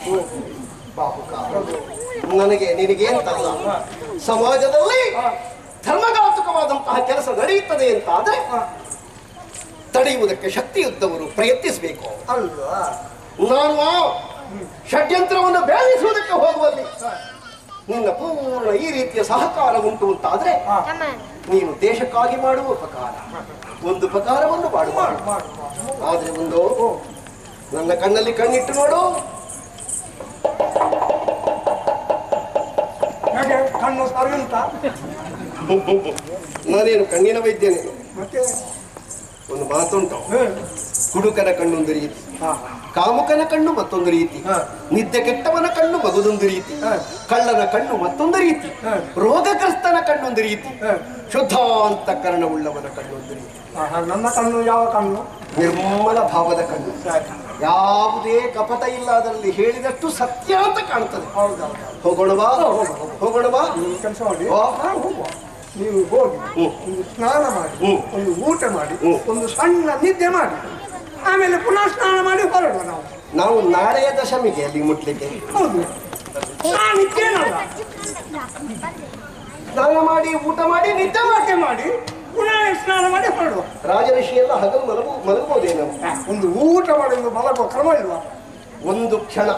ಬಾಹುಕ. ನನಗೆ ನಿನಗೇಂತಲ್ಲ, ಸಮಾಜದಲ್ಲಿ ಧರ್ಮಘಾತುಕವಾದಂತಹ ಕೆಲಸ ನಡೆಯುತ್ತದೆ ಅಂತ ಆದ್ರೆ ತಡೆಯುವುದಕ್ಕೆ ಶಕ್ತಿಯುದ್ದವರು ಪ್ರಯತ್ನಿಸಬೇಕು ಅಲ್ವಾ? ನಾನು ಷಡ್ಯಂತ್ರವನ್ನು ಬೇಧಿಸುವುದಕ್ಕೆ ಹೋಗುವಲ್ಲಿ ನಿನ್ನ ಪೂರ್ಣ ಈ ರೀತಿಯ ಸಹಕಾರ ಉಂಟು ಅಂತಾದ್ರೆ ನೀನು ದೇಶಕ್ಕಾಗಿ ಮಾಡುವ ಉಪಕಾರ, ಒಂದು ಉಪಕಾರವನ್ನು ಮಾಡುವ. ಆದ್ರೆ ಒಂದು ನನ್ನ ಕಣ್ಣಲ್ಲಿ ಕಣ್ಣಿಟ್ಟು ನೋಡು. ಹೇಗೆ ಕಣ್ಣು ಸರಿಯುಂಟ? ನಾನೇನು ಕಣ್ಣಿನ ವೈದ್ಯನೇ. ಮತ್ತೆ ಒಂದು ಮಾತುಂಟು, ಕುಡುಕನ ಕಣ್ಣೊಂದು ರೀತಿ, ಕಾಮುಕನ ಕಣ್ಣು ಮತ್ತೊಂದು ರೀತಿ, ನಿದ್ದೆ ಕೆಟ್ಟವನ ಕಣ್ಣು ಮಗದೊಂದು ರೀತಿ, ಕಳ್ಳನ ಕಣ್ಣು ಮತ್ತೊಂದು ರೀತಿ, ರೋಗಗ್ರಸ್ತನ ಕಣ್ಣೊಂದು ರೀತಿ, ಶುದ್ಧಾಂತಕರಣವುಳ್ಳವನ ಕಣ್ಣೊಂದು ರೀತಿ. ನನ್ನ ಕಣ್ಣು ಯಾವ ಕಣ್ಣು? ನಿರ್ಮಲ ಭಾವದ ಕಣ್ಣು, ಯಾವುದೇ ಕಪಟ ಇಲ್ಲ ಅದರಲ್ಲಿ, ಹೇಳಿದಷ್ಟು ಸತ್ಯ ಅಂತ ಕಾಣ್ತದೆ. ಹೋಗೋಣವಾ ಹೋಗೋಣವಾ? ಕೆಲಸ ಮಾಡಿ, ಓ. ಹೋಗುವ. ನೀವು ಹೋಗಿ ಒಂದು ಸ್ನಾನ ಮಾಡಿ, ಒಂದು ಊಟ ಮಾಡಿ, ಒಂದು ಸಣ್ಣ ನಿದ್ದೆ ಮಾಡಿ, ಆಮೇಲೆ ಪುನಃ ಸ್ನಾನ ಮಾಡಿ ಹೊರಡುವ. ನಾವು ನಾಳೆಯ ದಶಮಿಗೆ ಅಲ್ಲಿ ಮುಟ್ಲಿಕ್ಕೆ. ಹೌದು, ನಾನಿದ್ದೇನಲ್ಲ. ಸ್ನಾನ ಮಾಡಿ ಊಟ ಮಾಡಿ ನಿದ್ದೆ ಮಾಡಿ ಮಾಡಿ ಪುನಃ ಸ್ನಾನ ಮಾಡಿ ಹೊರಡುವ. ರಾಜಋಷಿ ಎಲ್ಲ ಹಗಲು ಮಲಗಬಹುದೇನೋ. ಒಂದು ಊಟ ಮಾಡಿ ಒಂದು ಮಲಗುವ ಕ್ರಮ ಇಲ್ವಾ? ಒಂದು ಕ್ಷಣ,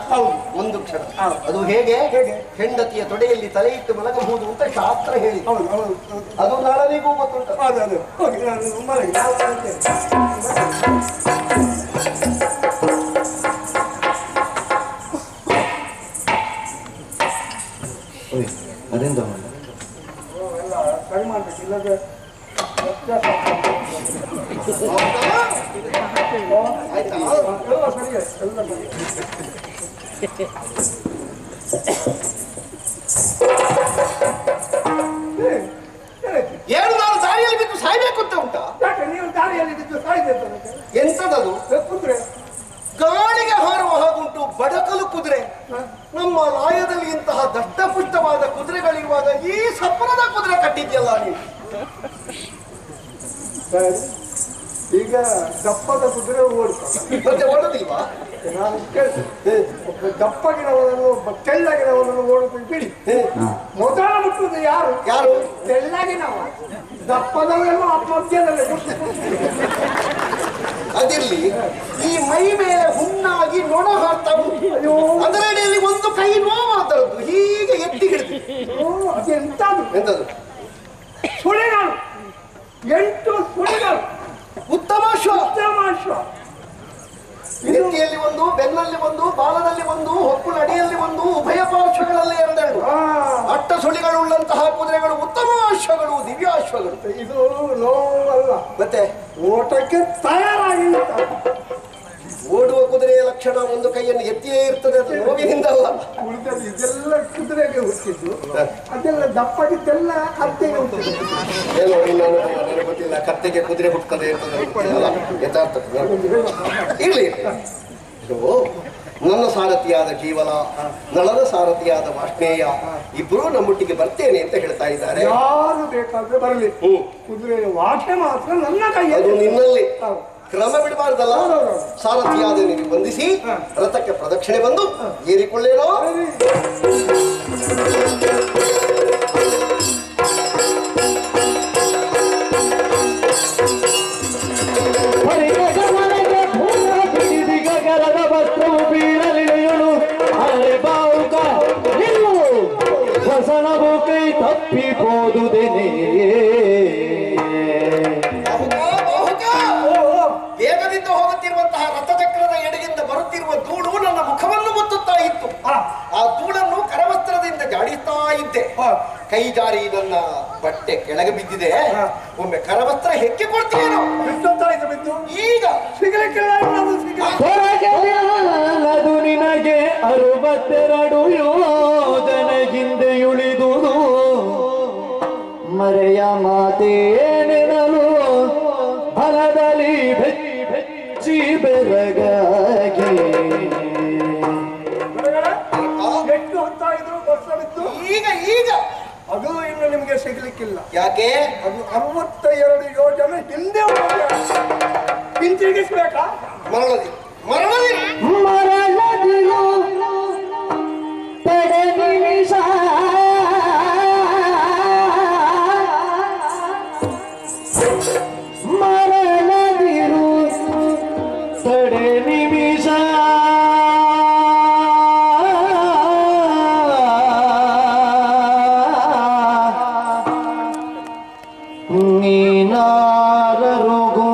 ಒಂದು ಕ್ಷಣ. ಅದು ಹೇಗೆ? ಹೆಂಡತಿಯ ತೊಡೆಯಲ್ಲಿ ತಲೆ ಇಟ್ಟು ಮಲಗಬಹುದು ಅಂತ ಶಾಸ್ತ್ರ ಹೇಳಿ. ಹೌದು ಹೌದು, ಅದು ನಾಳೆಗೂ ಗೊತ್ತುಂಟು. ಅದು ಹೋಗಿ ನಾನು ಮಲಗಿ. ಅದೆಂತ ಎಲ್ಲ ಸರಿ ಮಾಡ್ಬೇಕು, ಇಲ್ಲದೆ ಆಯ್ತಾ? ಎಲ್ಲ ಸರಿ, ಎಲ್ಲ ಸರಿ. ಏನು ನಾನು ದಾರಿಯಲ್ಲಿ ಬಿದ್ದು ಸಾಯ್ಬೇಕು ಅಂತ ಉಂಟಾ? ಯಾಕೆ ನೀವು ದಾರಿಯಲ್ಲಿ ಬಿದ್ದು ಸಾಯ್ಬೇಕು? ಎಂತದದು? ಕುದುರೆ ಗಾಳಿಗೆ ಹಾರುವ ಹಾಗುಂಟು ಬಡಕಲು ಕುದುರೆ. ನಮ್ಮ ಲಾಯದಲ್ಲಿ ಇಂತಹ ದಷ್ಟಪುಷ್ಟವಾದ ಕುದುರೆಗಳಿರುವಾಗ ಈ ಸಪ್ಪರದ ಕುದುರೆ ಕಟ್ಟಿದ್ಯಲ್ಲ ನೀನು. ಈಗ ದಪ್ಪದ ಕುದುರೆ ಓಡ್ತಾರೆ, ಮತ್ತೆ ಓಡೋದಿಲ್ವಾ? ನಾನು ಕೇಳ್ತೇನೆ, ಒಬ್ಬ ದಪ್ಪಗಿನವನನ್ನು ಒಬ್ಬ ತೆಳ್ಳಗಿನವನನ್ನು ಓಡುತ್ತೀನಿ ಬಿಡಿ. ಮೊದಲ ಮುಟ್ಟುವುದು ಯಾರು? ಯಾರು? ತೆಳ್ಳಗಿನವ. ದಪ್ಪದವರೆಲ್ಲ ಮಧ್ಯದಲ್ಲಿ ಅದಿರ್ಲಿ, ಈ ಮೈ ಮೇಲೆ ಹುಣ್ಣಾಗಿ ನೊಣ ಹಾರ್ತಾ ಉಂಟು. ಅದರ ಅಡಿಯಲ್ಲಿ ಒಂದು ಕೈ ನೋವಾದದ್ದು, ಹೀಗೆ ಎತ್ತಿ ಹಿಡಿದು. ಅದೆಂತದು? ಎಂತದು? ಸುಳಿಗಳು, 8 ಸುಳಿಗಳು. ಉತ್ತಮ ಶ್ವ. ಉತ್ತಮಾಶ್ವ. ನೆತ್ತಿಯಲ್ಲಿ ಒಂದು, ಬೆನ್ನಲ್ಲಿ ಒಂದು, ಬಾಲದಲ್ಲಿ ಒಂದು, ಹೊಕ್ಕುಳ ಅಡಿಯಲ್ಲಿ ಒಂದು, ಉಭಯ ಪಾರ್ಶ್ವಗಳಲ್ಲಿ 2 ಅಟ್ಟ ಸುಳಿಗಳುಳ್ಳಂತಹ ಕುದುರೆಗಳು ಉತ್ತಮ ಅಶ್ವಗಳು, ದಿವ್ಯಾಶ್ವಗಳು. ಇದು ನೋವಲ್ಲ, ಮತ್ತೆ ಓಟಕ್ಕೆ ತಯಾರಾಗಿ ಓಡುವ ಕುದುರೆಯ ಲಕ್ಷಣ ಒಂದು ಕೈಯನ್ನು ಎತ್ತಿಯೇ ಇರ್ತದೆ, ಅದು ನೋವಿನಿಂದಲ್ಲ. ಉಳಿದದ್ದು ಇದೆಲ್ಲ ಕುದುರೆಗೆ ಹುಟ್ಟಿದ್ದು, ಅದೆಲ್ಲ ದಪ್ಪಗಿದ್ದೆಲ್ಲ ಕತ್ತೆಗೆ ಹುಟ್ಟಿದ್ದು. ಏನೋ ಇನ್ನೊಂದು ನನಗೆ ಗೊತ್ತಿಲ್ಲ, ಕತ್ತೆಗೆ ಕುದುರೆ ಹುಟ್ಟುತ್ತದೆ ಇರ್ತದೆ ಯಥಾರ್ಥ. ಇರ್ಲಿ, ಇದು ನನ್ನ ಸಾರಥಿಯಾದ ಜೀವನ, ನಳನ ಸಾರಥಿಯಾದ ವಾಷ್ಣೇಯ ಇಬ್ಬರು ನಮ್ಮೊಟ್ಟಿಗೆ ಬರ್ತೇನೆ ಅಂತ ಹೇಳ್ತಾ ಇದ್ದಾರೆ. ಯಾರು ಬೇಕಾದ್ರೆ ಬರಲಿ, ಕುದುರೆಯ ವಾಟೆ ಮಾತ್ರ ನನ್ನ ಅದು ಕೈಯಲ್ಲಿ. ನಿನ್ನಲ್ಲಿ ಕ್ರಮ ಬಿಡಬಾರ್ದಲ್ಲ. ಸಾರಥಿಯಾದ ನೀವು ಬಂಧಿಸಿ ರಥಕ್ಕೆ ಪ್ರದಕ್ಷಿಣೆ ಬಂದು ಏರಿಕೊಳ್ಳೇನೋ. ಗರದ ವಸ್ತ್ರವು ಬೀಳಲಿಳಿಯಳು. ಅರೆ ಬಾವುಕ ನಿಲ್ಲು, ಹೊಸನವು ಕೈ ತಪ್ಪಿಬೋದುದೇನೆ. ವೇಗದಿಂದ ಹೋಗುತ್ತಿರುವಂತಹ ರಥಚಕ್ರದ ಎಡೆಯಿಂದ ಬರುತ್ತಿರುವ ಧೂಳು ನನ್ನ ಮುಖವನ್ನು ಮುತ್ತುತ್ತಾ ಇತ್ತು. ಆ ಧೂಳನ್ನು ಕರವಸ್ತ್ರದಿಂದ ಜಾಡಿಸ್ತಾ ಇದ್ದೆ. ಕೈ ಜಾರಿ ನನ್ನ ಬಟ್ಟೆ ಕೆಳಗೆ ಬಿದ್ದಿದೆ. ಒಮ್ಮೆ ಕರವಸ್ತ್ರ ಹೆಕ್ಕಿ ಕೊಡ್ತೀನೋ. ಬಿದ್ದು ಈಗ ಸಿಗಲಿಕ್ಕಿಲ್ಲ, ಅದು ನಿನಗೆ 62 ಯೋಜನೆ ಹಿಂದೆ ಉಳಿದುದು. ಮರೆಯ ಮಾತೇನೆನಲು ಮೊಗದಲ್ಲಿ ಬೆಚ್ಚಿ ಬೆರಗಾಗಿ ಎಷ್ಟು ಹೊತ್ತ ಇದ್ರು ಬಸ್ ಬಿತ್ತು ಈಗ ಈಗ ಅದು ಇನ್ನು ನಿಮ್ಗೆ ಸಿಗ್ಲಿಕ್ಕಿಲ್ಲ. ಯಾಕೆ? ಅದು 62 ಯೋಜನೆ ಹಿಂದೆ ಹಿಂತಿರುಗಿಸ್ಬೇಕಾ? ಮರಳದಿ ಮರಳದಿ ಮರಳದಿರು ತಡೆ ನಿಮಿಷ ಮರಳದಿರು ತಡೆ ನಿಮಿಷ ನೀನಾರರುಗೂ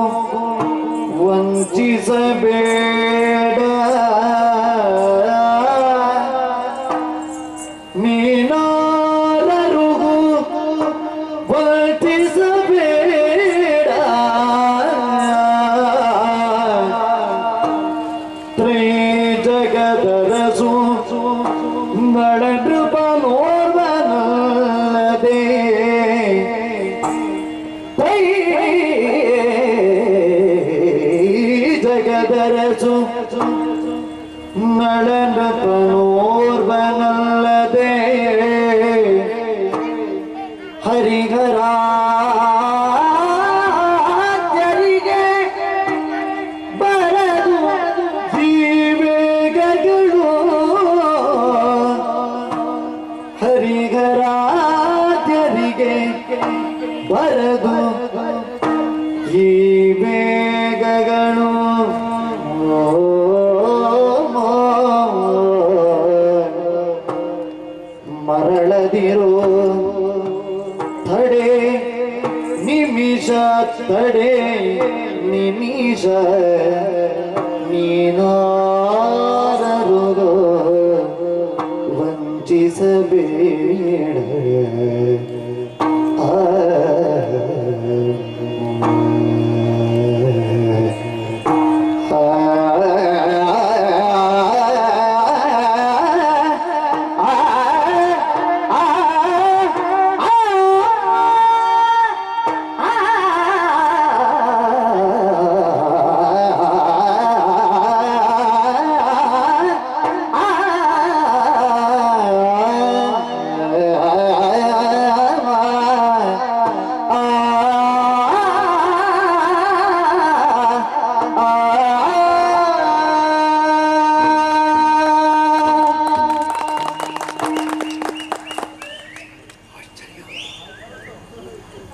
ವಂಚಿಸಬೇಡ ನೀನಾರರುಗೂ ವಂಚಿಸಬೇಡ ತ್ರೈ ಜಗದರಸು ನಡನೃಪ ನೋರ್ವನಲ್ಲದೆ ಜಗದರಸು ನಳನಪನೋರ್ವನಲ್ಲದೆ ಹರಿಹರಾತ್ಯರಿಗೆ ಬರದು ಜೀವೇಗಗಳು ಹರಿಹರಾತ್ಯರಿಗೆ ಬರದು ಈ ಬೇಗಗಳು ಮರಳದಿರು ತಡೆ ನಿಮಿಷ ತಡೆ ನಿಮಿಷ ನೀನಾರರುಗೋ ವಂಚಿಸಬೇಡ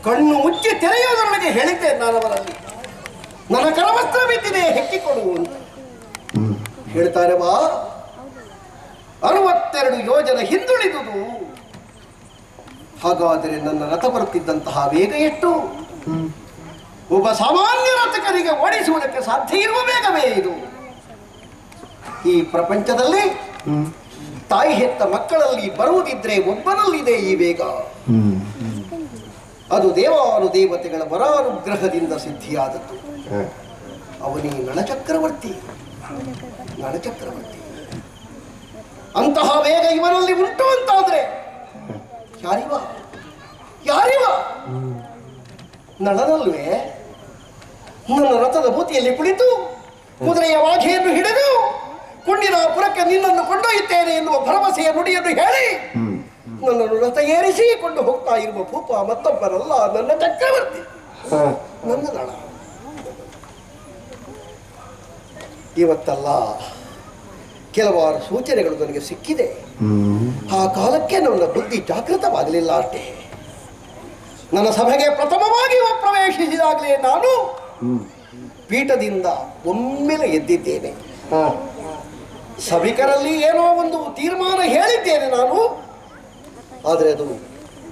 ಕಣ್ಣು ಮುಚ್ಚಿ ತೆರೆಯುವುದರೊಳಗೆ ಹೇಳಿದ್ದೆ ನಾನವರಲ್ಲಿ ನನ್ನ ಕರವಸ್ತ್ರ ಬಿದ್ದಿದೆ ಹೆಕ್ಕಿಕೊಡು ಅಂತ ಹೇಳ್ತಾರೆ. ಬಾ 62 ಯೋಜನೆ ಹಿಂದುಳಿದುದು. ಹಾಗಾದರೆ ನನ್ನ ರಥ ಬರುತ್ತಿದ್ದಂತಹ ವೇಗ ಎಷ್ಟು? ಒಬ್ಬ ಸಾಮಾನ್ಯ ರಥಕರಿಗೆ ಓಡಿಸುವುದಕ್ಕೆ ಸಾಧ್ಯ ಇರುವ ವೇಗವೇ ಇದು. ಈ ಪ್ರಪಂಚದಲ್ಲಿ ತಾಯಿ ಹೆತ್ತ ಮಕ್ಕಳಲ್ಲಿ ಬರುವುದಿದ್ರೆ ಒಬ್ಬನಲ್ಲಿದೆ ಈ ವೇಗ. ಅದು ದೇವಾನುದೇವತೆಗಳ ವರಾನುಗ್ರಹದಿಂದ ಸಿದ್ಧಿಯಾದದ್ದು. ಅವನೇ ನಳಚಕ್ರವರ್ತಿ. ಅಂತಹ ವೇಗ ಇವರಲ್ಲಿ ಉಂಟು ಅಂತಾದ್ರೆ ಯಾರಿವ ನಳನಲ್ವೇ? ನನ್ನ ರಥದ ಬೂತಿಯಲ್ಲಿ ಕುಳಿತು ಕುದುರೆಯ ವಾಘೆಯನ್ನು ಹಿಡಿದು ಕುಂಡಿರಾಪುರಕ್ಕೆ ನಿನ್ನನ್ನು ಕೊಂಡೊಯ್ಯುತ್ತೇನೆ ಎನ್ನುವ ಭರವಸೆಯ ನುಡಿಯನ್ನು ಹೇಳಿ ನನ್ನನ್ನು ರಥ ಏರಿಸಿಕೊಂಡು ಹೋಗ್ತಾ ಇರುವ ಭೂಪ ಮತ್ತೊಬ್ಬರಲ್ಲ, ನನ್ನ ಚಕ್ರವರ್ತಿ, ನನ್ನ ನಳ. ಇವತ್ತಲ್ಲ ಕೆಲವಾರು ಸೂಚನೆಗಳು ನನಗೆ ಸಿಕ್ಕಿದೆ. ಆ ಕಾಲಕ್ಕೆ ನನ್ನ ಬುದ್ಧಿ ಜಾಗೃತವಾಗಲಿಲ್ಲ ಅಷ್ಟೇ. ನನ್ನ ಸಭೆಗೆ ಪ್ರಥಮವಾಗಿ ಪ್ರವೇಶಿಸಿದಾಗಲೇ ನಾನು ಪೀಠದಿಂದ ಒಮ್ಮೆಲೆ ಎದ್ದಿದ್ದೇನೆ. ಸಭಿಕರಲ್ಲಿ ಏನೋ ಒಂದು ತೀರ್ಮಾನ ಹೇಳಿದ್ದೇನೆ ನಾನು. ಆದರೆ ಅದು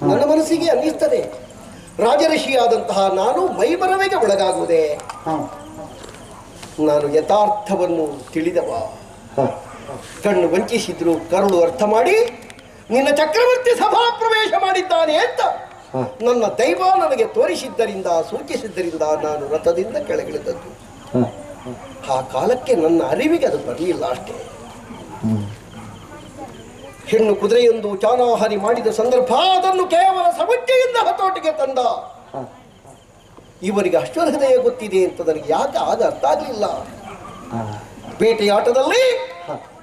ನನ್ನ ಮನಸ್ಸಿಗೆ ಅನ್ನಿಸ್ತದೆ. ರಾಜಋಷಿಯಾದಂತಹ ನಾನು ಮೈಬರವೆಗೆ ಒಳಗಾಗುವುದೇ. ನಾನು ಯಥಾರ್ಥವನ್ನು ತಿಳಿದವ. ಕಣ್ಣು ವಂಚಿಸಿದ್ರು ಕರುಳು ಅರ್ಥ ಮಾಡಿ ನಿನ್ನ ಚಕ್ರವರ್ತಿ ಸಭಾ ಪ್ರವೇಶ ಮಾಡಿದ್ದಾನೆ ಅಂತ ನನ್ನ ದೈವ ನನಗೆ ತೋರಿಸಿದ್ದರಿಂದ ಸೂಚಿಸಿದ್ದರಿಂದ ನಾನು ರಥದಿಂದ ಕೆಳಗಿಳಿದದ್ದು. ಆ ಕಾಲಕ್ಕೆ ನನ್ನ ಅರಿವಿಗೆ ಅದು ಬರಲಿಲ್ಲ ಅಷ್ಟೇ. ಹೆಣ್ಣು ಕುದುರೆಯೊಂದು ಚಾನಾಹಾರಿ ಮಾಡಿದ ಸಂದರ್ಭ ಅದನ್ನು ಕೇವಲ ಸಮುಚ್ಚೆಯಿಂದ ಹತೋಟಿಗೆ ತಂದ ಇವರಿಗೆ ಅಷ್ಟರ ಹೃದಯ ಗೊತ್ತಿದೆ ಅಂತ ನನಗೆ ಯಾಕೆ ಆಗ ಅರ್ಥ ಆಗಲಿಲ್ಲ. ಬೇಟೆಯಾಟದಲ್ಲಿ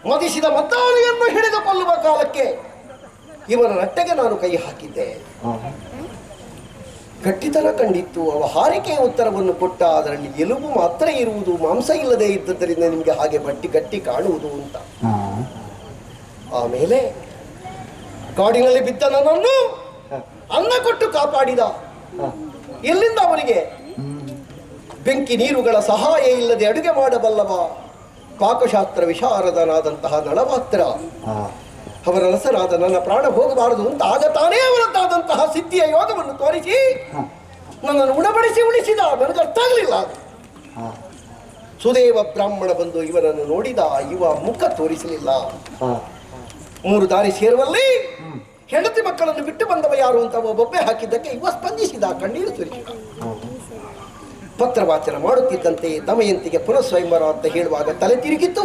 ಮದಿಸಿದ ಮದ್ದಾನೆಯನ್ನು ಹಿಡಿದು ಕೊಲ್ಲುವ ಕಾಲಕ್ಕೆ ಇವರ ರಟ್ಟೆಗೆ ನಾನು ಕೈ ಹಾಕಿದ್ದೆ. ಗಟ್ಟಿತನ ಕಂಡಿತ್ತು. ಅವ ಹಾರಿಕೆಯ ಉತ್ತರವನ್ನು ಕೊಟ್ಟ. ಅದರಲ್ಲಿ ಎಲುಬು ಮಾತ್ರ ಇರುವುದು, ಮಾಂಸ ಇಲ್ಲದೆ ಇದ್ದದ್ದರಿಂದ ನಿಮಗೆ ಹಾಗೆ ಗಟ್ಟಿ ಕಾಣುವುದು ಅಂತ. ಆಮೇಲೆ ಕಾಡಿನಲ್ಲಿ ಬಿದ್ದ ನನ್ನನ್ನು ಅನ್ನ ಕೊಟ್ಟು ಕಾಪಾಡಿದ. ಎಲ್ಲಿಂದ ಅವನಿಗೆ ಬೆಂಕಿ ನೀರುಗಳ ಸಹಾಯ ಇಲ್ಲದೆ ಅಡುಗೆ ಮಾಡಬಲ್ಲವ ಪಾಕಶಾಸ್ತ್ರ ವಿಶಾರದನಾದಂತಹ ನಳಮಾತ್ರ ಅವರ ರಸರಾದ ನನ್ನ ಪ್ರಾಣ ಹೋಗಬಾರದು ಅಂತ ಆಗ ತಾನೇ ಅವರದ್ದಾದಂತಹ ಸಿದ್ಧಿಯ ಯೋಗವನ್ನು ತೋರಿಸಿ ನನ್ನನ್ನು ಉಣಬಡಿಸಿ ಉಳಿಸಿದ. ನನಗೆ ಅರ್ಥ ಆಗಲಿಲ್ಲ. ಸುದೇವ ಬ್ರಾಹ್ಮಣ ಬಂದು ಇವರನ್ನು ನೋಡಿದ. ಇವ ಮುಖ ತೋರಿಸಲಿಲ್ಲ. 3 ದಾರಿ ಸೇರುವಲ್ಲಿ ಹೆಂಡತಿ ಮಕ್ಕಳನ್ನು ಬಿಟ್ಟು ಬಂದವ ಯಾರು ಅಂತ ಬೊಬ್ಬೆ ಹಾಕಿದ್ದಕ್ಕೆ ಇವ ಸ್ಪಂದಿಸಿದ, ಕಣ್ಣೀರು ಸುರಿಸಿದ. ಪತ್ರವಾಚನ ಮಾಡುತ್ತಿದ್ದಂತೆ ದಮಯಂತಿಗೆ ಪುನಃ ಸ್ವಯಂವರ ಅಂತ ಹೇಳುವಾಗ ತಲೆ ತಿರುಗಿತ್ತು.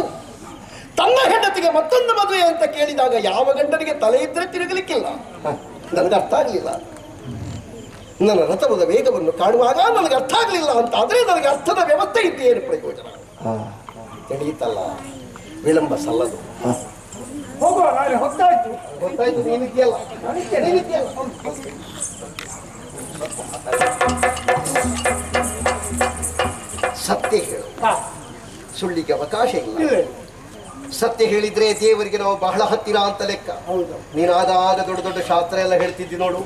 ತನ್ನ ಹೆಂಡತಿಗೆ ಮತ್ತೊಂದು ಮದುವೆ ಅಂತ ಕೇಳಿದಾಗ ಯಾವ ಗಂಡನಿಗೆ ತಲೆ ಇದ್ರೆ ತಿರುಗಲಿಕ್ಕಿಲ್ಲ. ನನಗೆ ಅರ್ಥ ಆಗಲಿಲ್ಲ. ನನ್ನ ರಥವದ ವೇಗವನ್ನು ಕಾಣುವಾಗ ನನಗೆ ಅರ್ಥ ಆಗಲಿಲ್ಲ ಅಂತ ಆದರೆ ನನಗೆ ಅರ್ಥದ ವ್ಯವಸ್ಥೆ ಇದ್ದೇನು ಪ್ರಯೋಜನ? ತಿಳಿಯಿತಲ್ಲ, ವಿಳಂಬ ಸಲ್ಲದು. ಹೋಗುವ, ನಾಳೆ ಹೊತ್ತಾಯ್ತು. ಗೊತ್ತಾಯ್ತು, ನೀನಿದೆಯಲ್ಲ ನೀನಿದೆಯಲ್ಲ. ಸತ್ಯ ಹೇಳು, ಸುಳ್ಳಿಗೆ ಅವಕಾಶ ಇಲ್ಲ. ಸತ್ಯ ಹೇಳಿದ್ರೆ ದೇವರಿಗೆ ನಾವು ಬಹಳ ಹತ್ತಿರ ಅಂತ ಲೆಕ್ಕ. ನೀನಾದಾಗ ದೊಡ್ಡ ದೊಡ್ಡ ಶಾಸ್ತ್ರ ಎಲ್ಲ ಹೇಳ್ತಿದ್ದಿ ನೋಡು.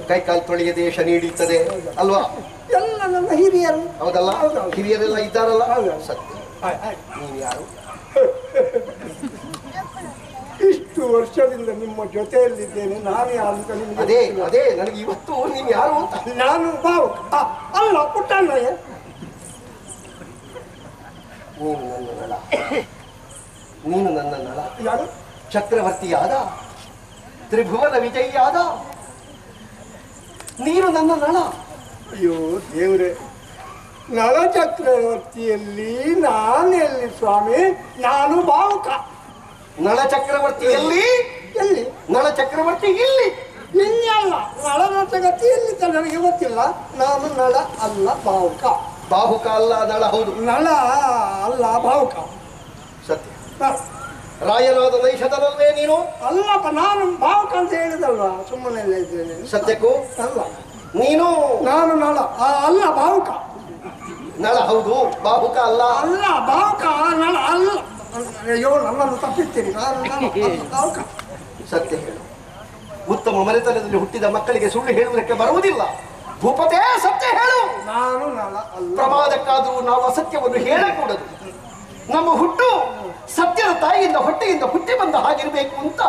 ಕೈಕಾಲು ತೊಳೆಯ ದೇಶ ನೀಡುತ್ತದೆ ಅಲ್ವಾ? ಎಲ್ಲ ನನ್ನ ಹಿರಿಯರು. ಹೌದಲ್ಲ? ಹಿರಿಯರೆಲ್ಲ ಇದ್ದಾರಲ್ಲ. ಸತ್ಯ. ನೀನು ಯಾರು? ಇಷ್ಟು ವರ್ಷದಿಂದ ನಿಮ್ಮ ಜೊತೆಯಲ್ಲಿದ್ದೇನೆ. ನಾನು ಯಾರು ಅಂತ ನಿಮ್ಗೆ ಅದೇ ಅದೇ ನನಗೆ ಇವತ್ತು ನೀನು ಯಾರು ಅಂತ. ನಾನು ಭಾವುಕ ಅಲ್ಲ, ಪುಟ್ಟಣ್ಣಯ್ಯ. ನೀನು ನನ್ನ ನಳ, ನೀನು ನನ್ನ ನಳ. ಯಾರು? ಚಕ್ರವರ್ತಿಯಾದ, ತ್ರಿಭುವನ ವಿಜಯಿಯಾದ ನೀನು ನನ್ನ ನಳ. ಅಯ್ಯೋ ದೇವ್ರೆ, ನಳ ಚಕ್ರವರ್ತಿಯಲ್ಲಿ ನಾನೆಲ್ಲಿ ಸ್ವಾಮಿ? ನಾನು ಭಾವುಕ. ನಳ ಚಕ್ರವರ್ತಿಯಲ್ಲಿ ಎಲ್ಲಿ? ನಳ ಚಕ್ರವರ್ತಿ ಇಲ್ಲಿ ಇಲ್ಲಿ ಅಲ್ಲ, ನಳನ ಜಗತ್ತಿ ಎಲ್ಲಿದ್ದ ನನಗೆ ಗೊತ್ತಿಲ್ಲ. ನಾನು ನಳ ಅಲ್ಲ, ಭಾವುಕ. ಬಾಹುಕ ಅಲ್ಲ, ನಳ ಹೌದು. ನಳ ಅಲ್ಲ, ಭಾವುಕ. ಸತ್ಯ. ರಾಯನಾದ ನೈಷಧನಲ್ವೇ ನೀನು? ಅಲ್ಲಪ್ಪ, ನಾನು ಭಾವುಕ ಅಂತ ಹೇಳಿದಲ್ವಾ, ಸುಮ್ಮನೆ ಎಲ್ಲ ಇದ್ದೇನೆ. ಸತ್ಯಕ್ಕೂ ಅಲ್ಲ, ನೀನು ನಾನು ನಳ ಅಲ್ಲ, ಭಾವುಕ. ನಳ ಹೌದು, ಬಾಹುಕ ಅಲ್ಲ. ಅಲ್ಲ, ಭಾವುಕ ನಳ ಅಲ್ಲ. ಅಯ್ಯೋ, ನನ್ನನ್ನು ತಪ್ಪಿಸ್ತೀರಿ. ನಾನು ಭಾವುಕ. ಸತ್ಯ ಹೇಳು. ಉತ್ತಮ ಮನೆತನದಲ್ಲಿ ಹುಟ್ಟಿದ ಮಕ್ಕಳಿಗೆ ಸುಳ್ಳು ಹೇಳುವುದಕ್ಕೆ ಬರುವುದಿಲ್ಲ. ಭೂಪತೆ, ಸತ್ಯ ಹೇಳು. ನಾನು ನಳ ಅಲ್ಲ. ಪ್ರಮಾದಕ್ಕಾದರೂ ನಾವು ಅಸತ್ಯವನ್ನು ಹೇಳಕೂಡದು. ನಮ್ಮ ಹುಟ್ಟು ಸತ್ಯದ ತಾಯಿಯಿಂದ ಹೊಟ್ಟೆಯಿಂದ ಹುಟ್ಟಿ ಬಂದ ಹಾಗಿರಬೇಕು ಅಂತ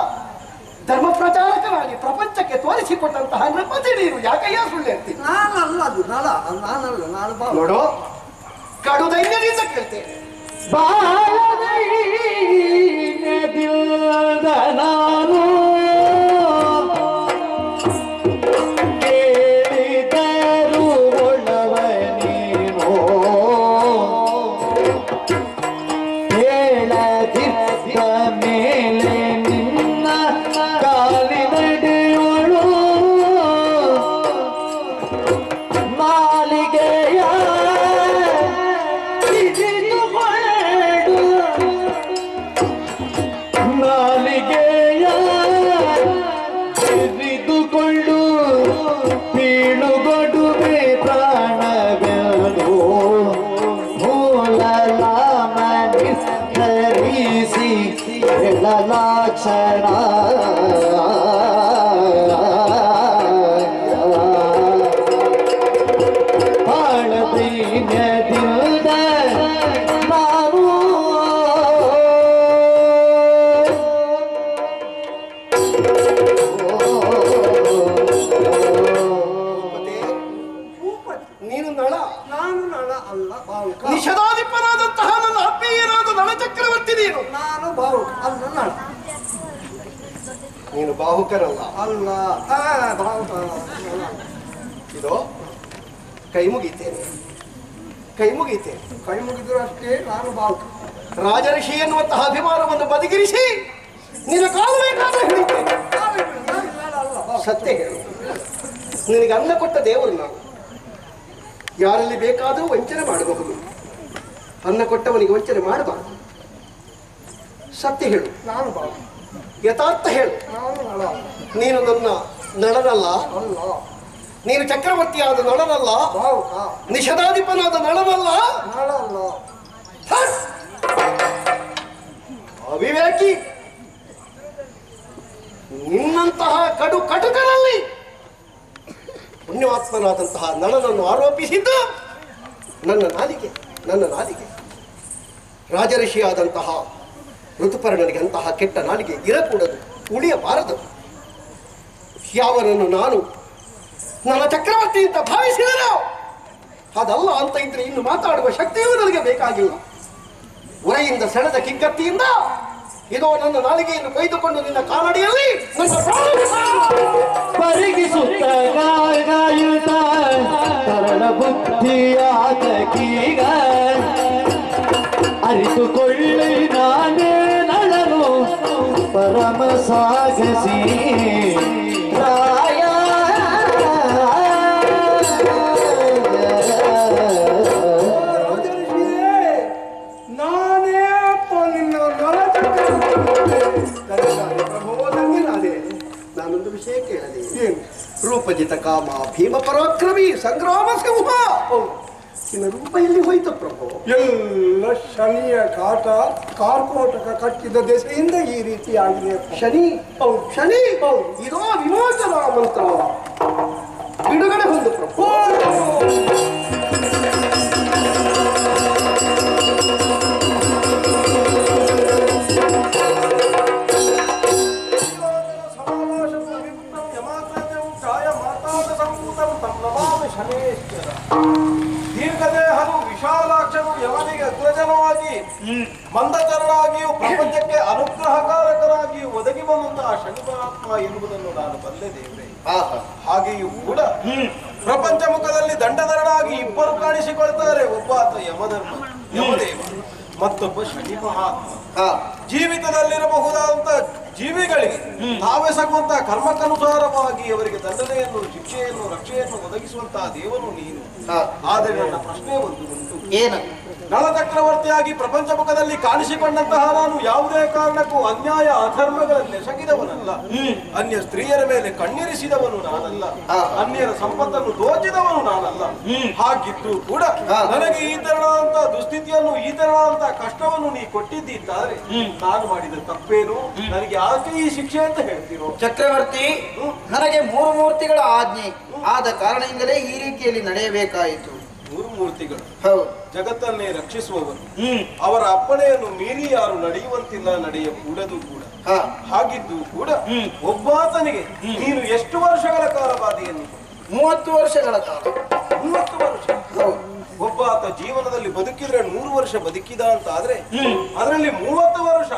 ಧರ್ಮ ಪ್ರಚಾರಕನಾಗಿ ಪ್ರಪಂಚಕ್ಕೆ ತೋರಿಸಿಕೊಟ್ಟಂತಹ ನೃಪತಿ ನೀನು ಯಾಕಯ್ಯ ಸುಳ್ಳು ಹೇಳ್ತೀನಿ? ನಾನಲ್ಲ, ಅದು ನಳ. ನಾನಲ್ಲ, ನಾನು ಭಾವುಕ. ನೋಡು, ಕಡು ಧೈರ್ಯದಿಂದ ಕೇಳ್ತೇನೆ. ಬಾಳದೈನ್ಯದಿಂದ ನಾನು ಕೇಳಿದರು ಒಳವ ನೀನು ಹೇಳದಿದ್ದ ಮೇಲೆ ನಿನ್ನ ಕಾಲಿನಡಿಯೋಳು ನಾಲಿಗೆಯ ನಾಲಿಗೆಯ ಹಿಡಿದುಕೊಂಡು ಬೀಳುಗೊಡುವೆ ಪ್ರಾಣವೆಂದು ಮೂಲಲಾಮನಿಸ್ತರಿಸಿ ಹೇಳಲಾಕ್ಷಣ ಬಾಳದೈನ್ಯದಿಂದ ನಾನು ನೀನು ನಳ. ನಾನು ನಳ ಅಲ್ಲ, ಭಾವುಕ. ನಿಷಧಾಧಿಪನಾದಂತಹ ನನ್ನ ಆತ್ಮೀಯನಾದ ನಳ ಚಕ್ರವರ್ತಿ ನೀನು. ನಾನು ಭಾವುಕ ಅಲ್ಲ, ನಳ. ನೀನು ಬಾಹುಕರಲ್ಲ. ಅಲ್ಲ, ಭಾವುಕ ನಳ. ಇದು ಕೈ ಮುಗಿತೇನೆ, ಕೈ ಮುಗಿತೇನೆ. ಕೈ ಮುಗಿದ್ರು ಅಷ್ಟೇ, ನಾನು ಭಾವುಕ. ರಾಜಋಷಿ ಎನ್ನುವಂತಹ ಅಭಿಮಾನವನ್ನು ಬದಿಗಿರಿಸಿ ನಿನ್ನ ಕಾಲು ಬೇಕಾದ್ರೆ ಹಿಡಿತೇನೆ. ನಳ ಅಲ್ಲ, ಭಾವುಕ. ಸತ್ಯ ಹೇಳು. ನಿನಗೆ ಅನ್ನ ಕೊಟ್ಟ ದೇವರು ನಾನು. ಯಾರಲ್ಲಿ ಬೇಕಾದರೂ ವಂಚನೆ ಮಾಡಬಹುದು. ಅನ್ನ ಕೊಟ್ಟವನಿಗೆ ವಂಚನೆ ಮಾಡಬಾರದು. ಸತ್ಯ ಹೇಳು, ನಾನು ಬಾವ, ಯಥಾರ್ಥ ಹೇಳು. ನಾನು ನಳ ನೀನು ನನ್ನ ನಳನಲ್ಲ, ಅಲ್ಲ, ನೀನು ಚಕ್ರವರ್ತಿಯಾದ ನಳನಲ್ಲ, ಭಾವುಕ ನಿಷಧಾಧಿಪನಾದ ನಳನಲ್ಲ. ನಳ ಅಲ್ಲ. ಹಟ್! ಅವಿವೇಕಿ, ನಿನ್ನಂತಹ ಕಡು ಕಟುಕನಲ್ಲಿ ಪುಣ್ಯವಾತ್ಮನಾದಂತಹ ನಳನನ್ನು ಆರೋಪಿಸಿದ್ದು ನನ್ನ ನಾಲಿಗೆ. ರಾಜಋಷಿಯಾದಂತಹ ಋತುಪರ್ಣನಿಗೆ ಅಂತಹ ಕೆಟ್ಟ ನಾಲಿಗೆ ಇರಕೂಡದು, ಉಳಿಯಬಾರದು. ಯಾವನನ್ನು ನಾನು ನನ್ನ ಚಕ್ರವರ್ತಿ ಅಂತ ಭಾವಿಸಿದನೋ ಅದಲ್ಲ ಅಂತ ಇದ್ರೆ ಇನ್ನು ಮಾತಾಡುವ ಶಕ್ತಿಯೂ ನನಗೆ ಬೇಕಾಗಿಲ್ಲ. ಉರೆಯಿಂದ ಸೆಳೆದ ಕಿಕ್ಕತ್ತಿಯಿಂದ ಇದೋ ನನ್ನ ನಾಲಿಗೆಯನ್ನು ಕೊಯ್ದುಕೊಂಡು ನಿನ್ನ ಕಾಲಡಿಯಲ್ಲಿ ನನ್ನ ಪರಿಗಿಸುತ್ತ ಗಾಯುತ ತರಳ ಬುದ್ಧಿಯಾದ ಕೀಗ ಅರಿತುಕೊಳ್ಳಿ ನಾನೇ ನಳನು ಪರಮ ಸಾಗಸಿ ರಾಯ. ನಾನೇ ನಿನ್ನ ನಳ ಪ್ರಭೋದಂಗೆ ನಾನೊಂದು ವಿಷಯ ಕೇಳಲಿ. ರೂಪಜಿತ ಕಾಮ ಭೀಮ ಪರಾಕ್ರಮಿ ಸಂಗ್ರಾಮ ಸಿಂಹ ನಿನ್ನ ರೂಪ ಎಲ್ಲಿ ಹೋಯ್ತು ಪ್ರಭು? ಎಲ್ಲ ಶನಿಯ ಕಾಟ ಕಾರ್ಕೋಟಕ ಕಟ್ಟಿದ ದೆಸೆಯಿಂದ ಈ ರೀತಿ ಆಗಿದೆ. ಶನಿ ಶನಿ ಇದೋ ವಿಮೋಚನಾ ಮಂತ್ರ ಬಿಡುಗಡೆ ಹೊಂದು ಪ್ರಭು. ದೀರ್ಘದೇಹನು ವಿಶಾಲಾಕ್ಷನು ಯವನಿಗೆ ಅಗ್ರಜನವಾಗಿ ಮಂದಚರನಾಗಿಯೂ ಪ್ರಪಂಚಕ್ಕೆ ಅನುಗ್ರಹಕಾರಕರಾಗಿಯೂ ಒದಗಿ ಬಂದಂತಹ ಶನಿ ಪರಮಾತ್ಮ ಎನ್ನುವುದನ್ನು ನಾನು ಬಲ್ಲೆ ದೇವ್ರೆ. ಹಾಗೆಯೂ ಕೂಡ ಪ್ರಪಂಚ ಮುಖದಲ್ಲಿ ದಂಡಧರನಾಗಿ ಇಬ್ಬರು ಕಾಣಿಸಿಕೊಳ್ತಾರೆ. ಒಬ್ಬ ಆತ ಯಮದೇವ, ಮತ್ತೊಬ್ಬ ಶನಿ ಮಹಾತ್ಮ. ಜೀವಿತದಲ್ಲಿರಬಹುದಾದಂತ ಜೀವಿಗಳಿಗೆ ತಾವೆಸಗುವಂತಹ ಕರ್ಮಕ್ಕನುಸಾರವಾಗಿ ಅವರಿಗೆ ದಂಡನೆಯನ್ನು, ಶಿಕ್ಷೆಯನ್ನು, ರಕ್ಷೆಯನ್ನು ಒದಗಿಸುವಂತಹ ದೇವನು ನೀನು. ಆದರೆ ನನ್ನ ಪ್ರಶ್ನೆ ಒಂದು ಉಂಟು. ಏನು? ನಳ ಚಕ್ರವರ್ತಿಯಾಗಿ ಪ್ರಪಂಚ ಮುಖದಲ್ಲಿ ಕಾಣಿಸಿಕೊಂಡಂತಹ ನಾನು ಯಾವುದೇ ಕಾರಣಕ್ಕೂ ಅನ್ಯಾಯ ಅಧರ್ಮಗಳಲ್ಲಿ ಎಸಗಿದವನಲ್ಲ. ಅನ್ಯ ಸ್ತ್ರೀಯರ ಮೇಲೆ ಕಣ್ಣಿರಿಸಿದವನು ನಾನಲ್ಲ. ಅನ್ಯರ ಸಂಪತ್ತನ್ನು ದೋಚಿದವನು ನಾನಲ್ಲ. ಹಾಗಿದ್ದು ಕೂಡ ನನಗೆ ಈ ತರನಾದಂತ ದುಸ್ಥಿತಿಯನ್ನು, ಈ ತರನಾದಂತ ಕಷ್ಟವನ್ನು ನೀ ಕೊಟ್ಟಿದ್ದಾದ್ರೆ ನಾನು ಮಾಡಿದ ತಪ್ಪೇನು? ನನಗೆ ಯಾಕೆ ಈ ಶಿಕ್ಷೆ ಅಂತ ಹೇಳ್ತೀರೋ? ಚಕ್ರವರ್ತಿ, ನನಗೆ 3 ಮೂರ್ತಿಗಳ ಆಜ್ಞೆ ಆದ ಕಾರಣದಿಂದಲೇ ಈ ರೀತಿಯಲ್ಲಿ ನಡೆಯಬೇಕಾಯಿತು. 3 ಮೂರ್ತಿಗಳು ಹೌದು, ಜಗತ್ತನ್ನೇ ರಕ್ಷಿಸುವವರು. ಅವರ ಅಪ್ಪಣೆಯನ್ನು ಮೀರಿ ಯಾರು ನಡೆಯುವಂತಿಲ್ಲ, ನಡೆಯಕೂಡದು ಕೂಡ. ಹಾಗಿದ್ದು ಕೂಡ ಒಬ್ಬಾತನಿಗೆ ನೀನು ಎಷ್ಟು ವರ್ಷಗಳ ಕಾಲ ಬಾಧೆಯನ್ನು? 30 ವರ್ಷಗಳ ಕಾಲ. 30 ವರ್ಷ. ಹೌದು. ಒಬ್ಬಾತ ಜೀವನದಲ್ಲಿ ಬದುಕಿದ್ರೆ 100 ವರ್ಷ ಬದುಕಿದ ಅಂತ ಆದ್ರೆ ಅದರಲ್ಲಿ 30 ವರ್ಷ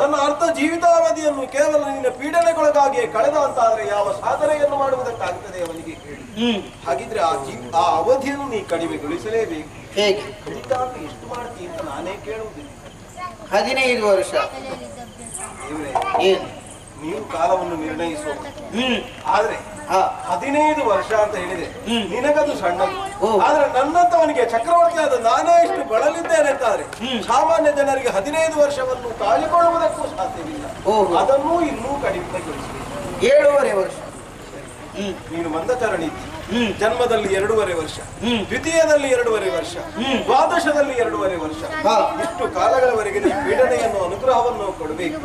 ತನ್ನ ಅರ್ಧ ಜೀವಿತಾವಧಿಯನ್ನು ಕೇವಲ ನಿನ್ನ ಪೀಡನೆಗೊಳಗಾಗಿಯೇ ಕಳೆದ ಅಂತ ಆದ್ರೆ ಯಾವ ಸಾಧನೆಯನ್ನು ಮಾಡುವುದಕ್ಕಾಗ್ತದೆ ಅವನಿಗೆ ಹೇಳಿ? ಹಾಗಿದ್ರೆ ಆ ಅವಧಿಯನ್ನು ನೀ ಕಡಿಮೆಗೊಳಿಸಲೇಬೇಕು. ಹೇಗೆ? ಕಡಿತಾಗ ಎಷ್ಟು ಮಾಡ್ತೀವಿ ಅಂತ ನಾನೇ ಕೇಳುವುದಿಲ್ಲ. 15 ವರ್ಷ. ದೇವ್ರೆ, ಏನು? ನೀವು ಕಾಲವನ್ನು ನಿರ್ಣಯಿಸುವ. ಆದ್ರೆ 15 ವರ್ಷ ಅಂತ ಹೇಳಿದೆ ನಿನಗದು ಸಣ್ಣದು. ಆದ್ರೆ ನನ್ನಂತವನಿಗೆ ಚಕ್ರವರ್ತಿಯಾದ ನಾನೇ ಇಷ್ಟು ಬಳಲಿದ್ದೇನೆ ಅಂತಾದ್ರೆ ಸಾಮಾನ್ಯ ಜನರಿಗೆ 15 ವರ್ಷವನ್ನು ತಾಳಿಕೊಳ್ಳುವುದಕ್ಕೂ ಸಾಧ್ಯವಿಲ್ಲ. ಅದನ್ನೂ ಇನ್ನೂ ಕಡಿಮೆಗೊಳಿಸಬೇಕು. 7.5 ವರ್ಷ. ನೀನು ಮಂದಚರಣಿ ಇದ್ದಿ. ಜನ್ಮದಲ್ಲಿ 2.5 ವರ್ಷ, ದ್ವಿತೀಯದಲ್ಲಿ 2.5 ವರ್ಷ, ದ್ವಾದಶದಲ್ಲಿ 2.5 ವರ್ಷ. ಇಷ್ಟು ಕಾಲಗಳವರೆಗೆ ನೀ ಪೀಡನೆಯನ್ನು, ಅನುಗ್ರಹವನ್ನು ಕೊಡಬೇಕು.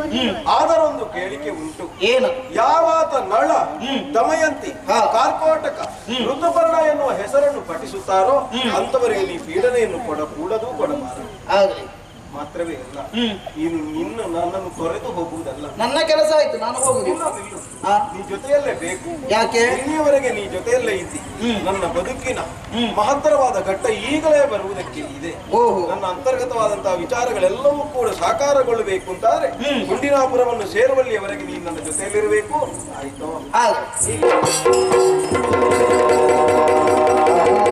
ಆದರೊಂದು ಕೇಳಿಕೆ ಉಂಟು. ಏನು? ಯಾವಾತ ನಳ, ದಮಯಂತಿ, ಕಾರ್ಕೋಟಕ, ಋತುಪರ್ಣ ಎನ್ನುವ ಹೆಸರನ್ನು ಪಠಿಸುತ್ತಾರೋ ಅಂತವರಿಗೆ ನೀ ಪೀಡನೆಯನ್ನು ಕೊಡಕೂಡದು, ಕೊಡಬಾರದು. ಆಗಲಿ. ಮಾತ್ರವೇ ಅಲ್ಲ, ನೀನು ನನ್ನನ್ನು ತೊರೆದು ಹೋಗುವುದಲ್ಲ. ನನ್ನ ಕೆಲಸ ಆಯ್ತು, ನಾನು ಹೋಗುದಿಲ್ಲ. ನೀ ಜೊತೆಯಲ್ಲೇ ಬೇಕು. ಯಾಕೆ? ಇಲ್ಲಿಯವರೆಗೆ ನೀ ಜೊತೆಯಲ್ಲೇ ಇದ್ದಿ. ನನ್ನ ಬದುಕಿನ ಮಹತ್ತರವಾದ ಘಟ್ಟ ಈಗಲೇ ಬರುವುದಕ್ಕೆ ಇದೆ. ನನ್ನ ಅಂತರ್ಗತವಾದಂತಹ ವಿಚಾರಗಳೆಲ್ಲವೂ ಕೂಡ ಸಾಕಾರಗೊಳ್ಳಬೇಕು ಅಂತಾದ್ರೆ ಗುಂಡಿನಾಪುರವನ್ನು ಸೇರುವಲ್ಲಿಯವರೆಗೆ ನೀನು ನನ್ನ ಜೊತೆಯಲ್ಲಿರಬೇಕು. ಆಯ್ತು?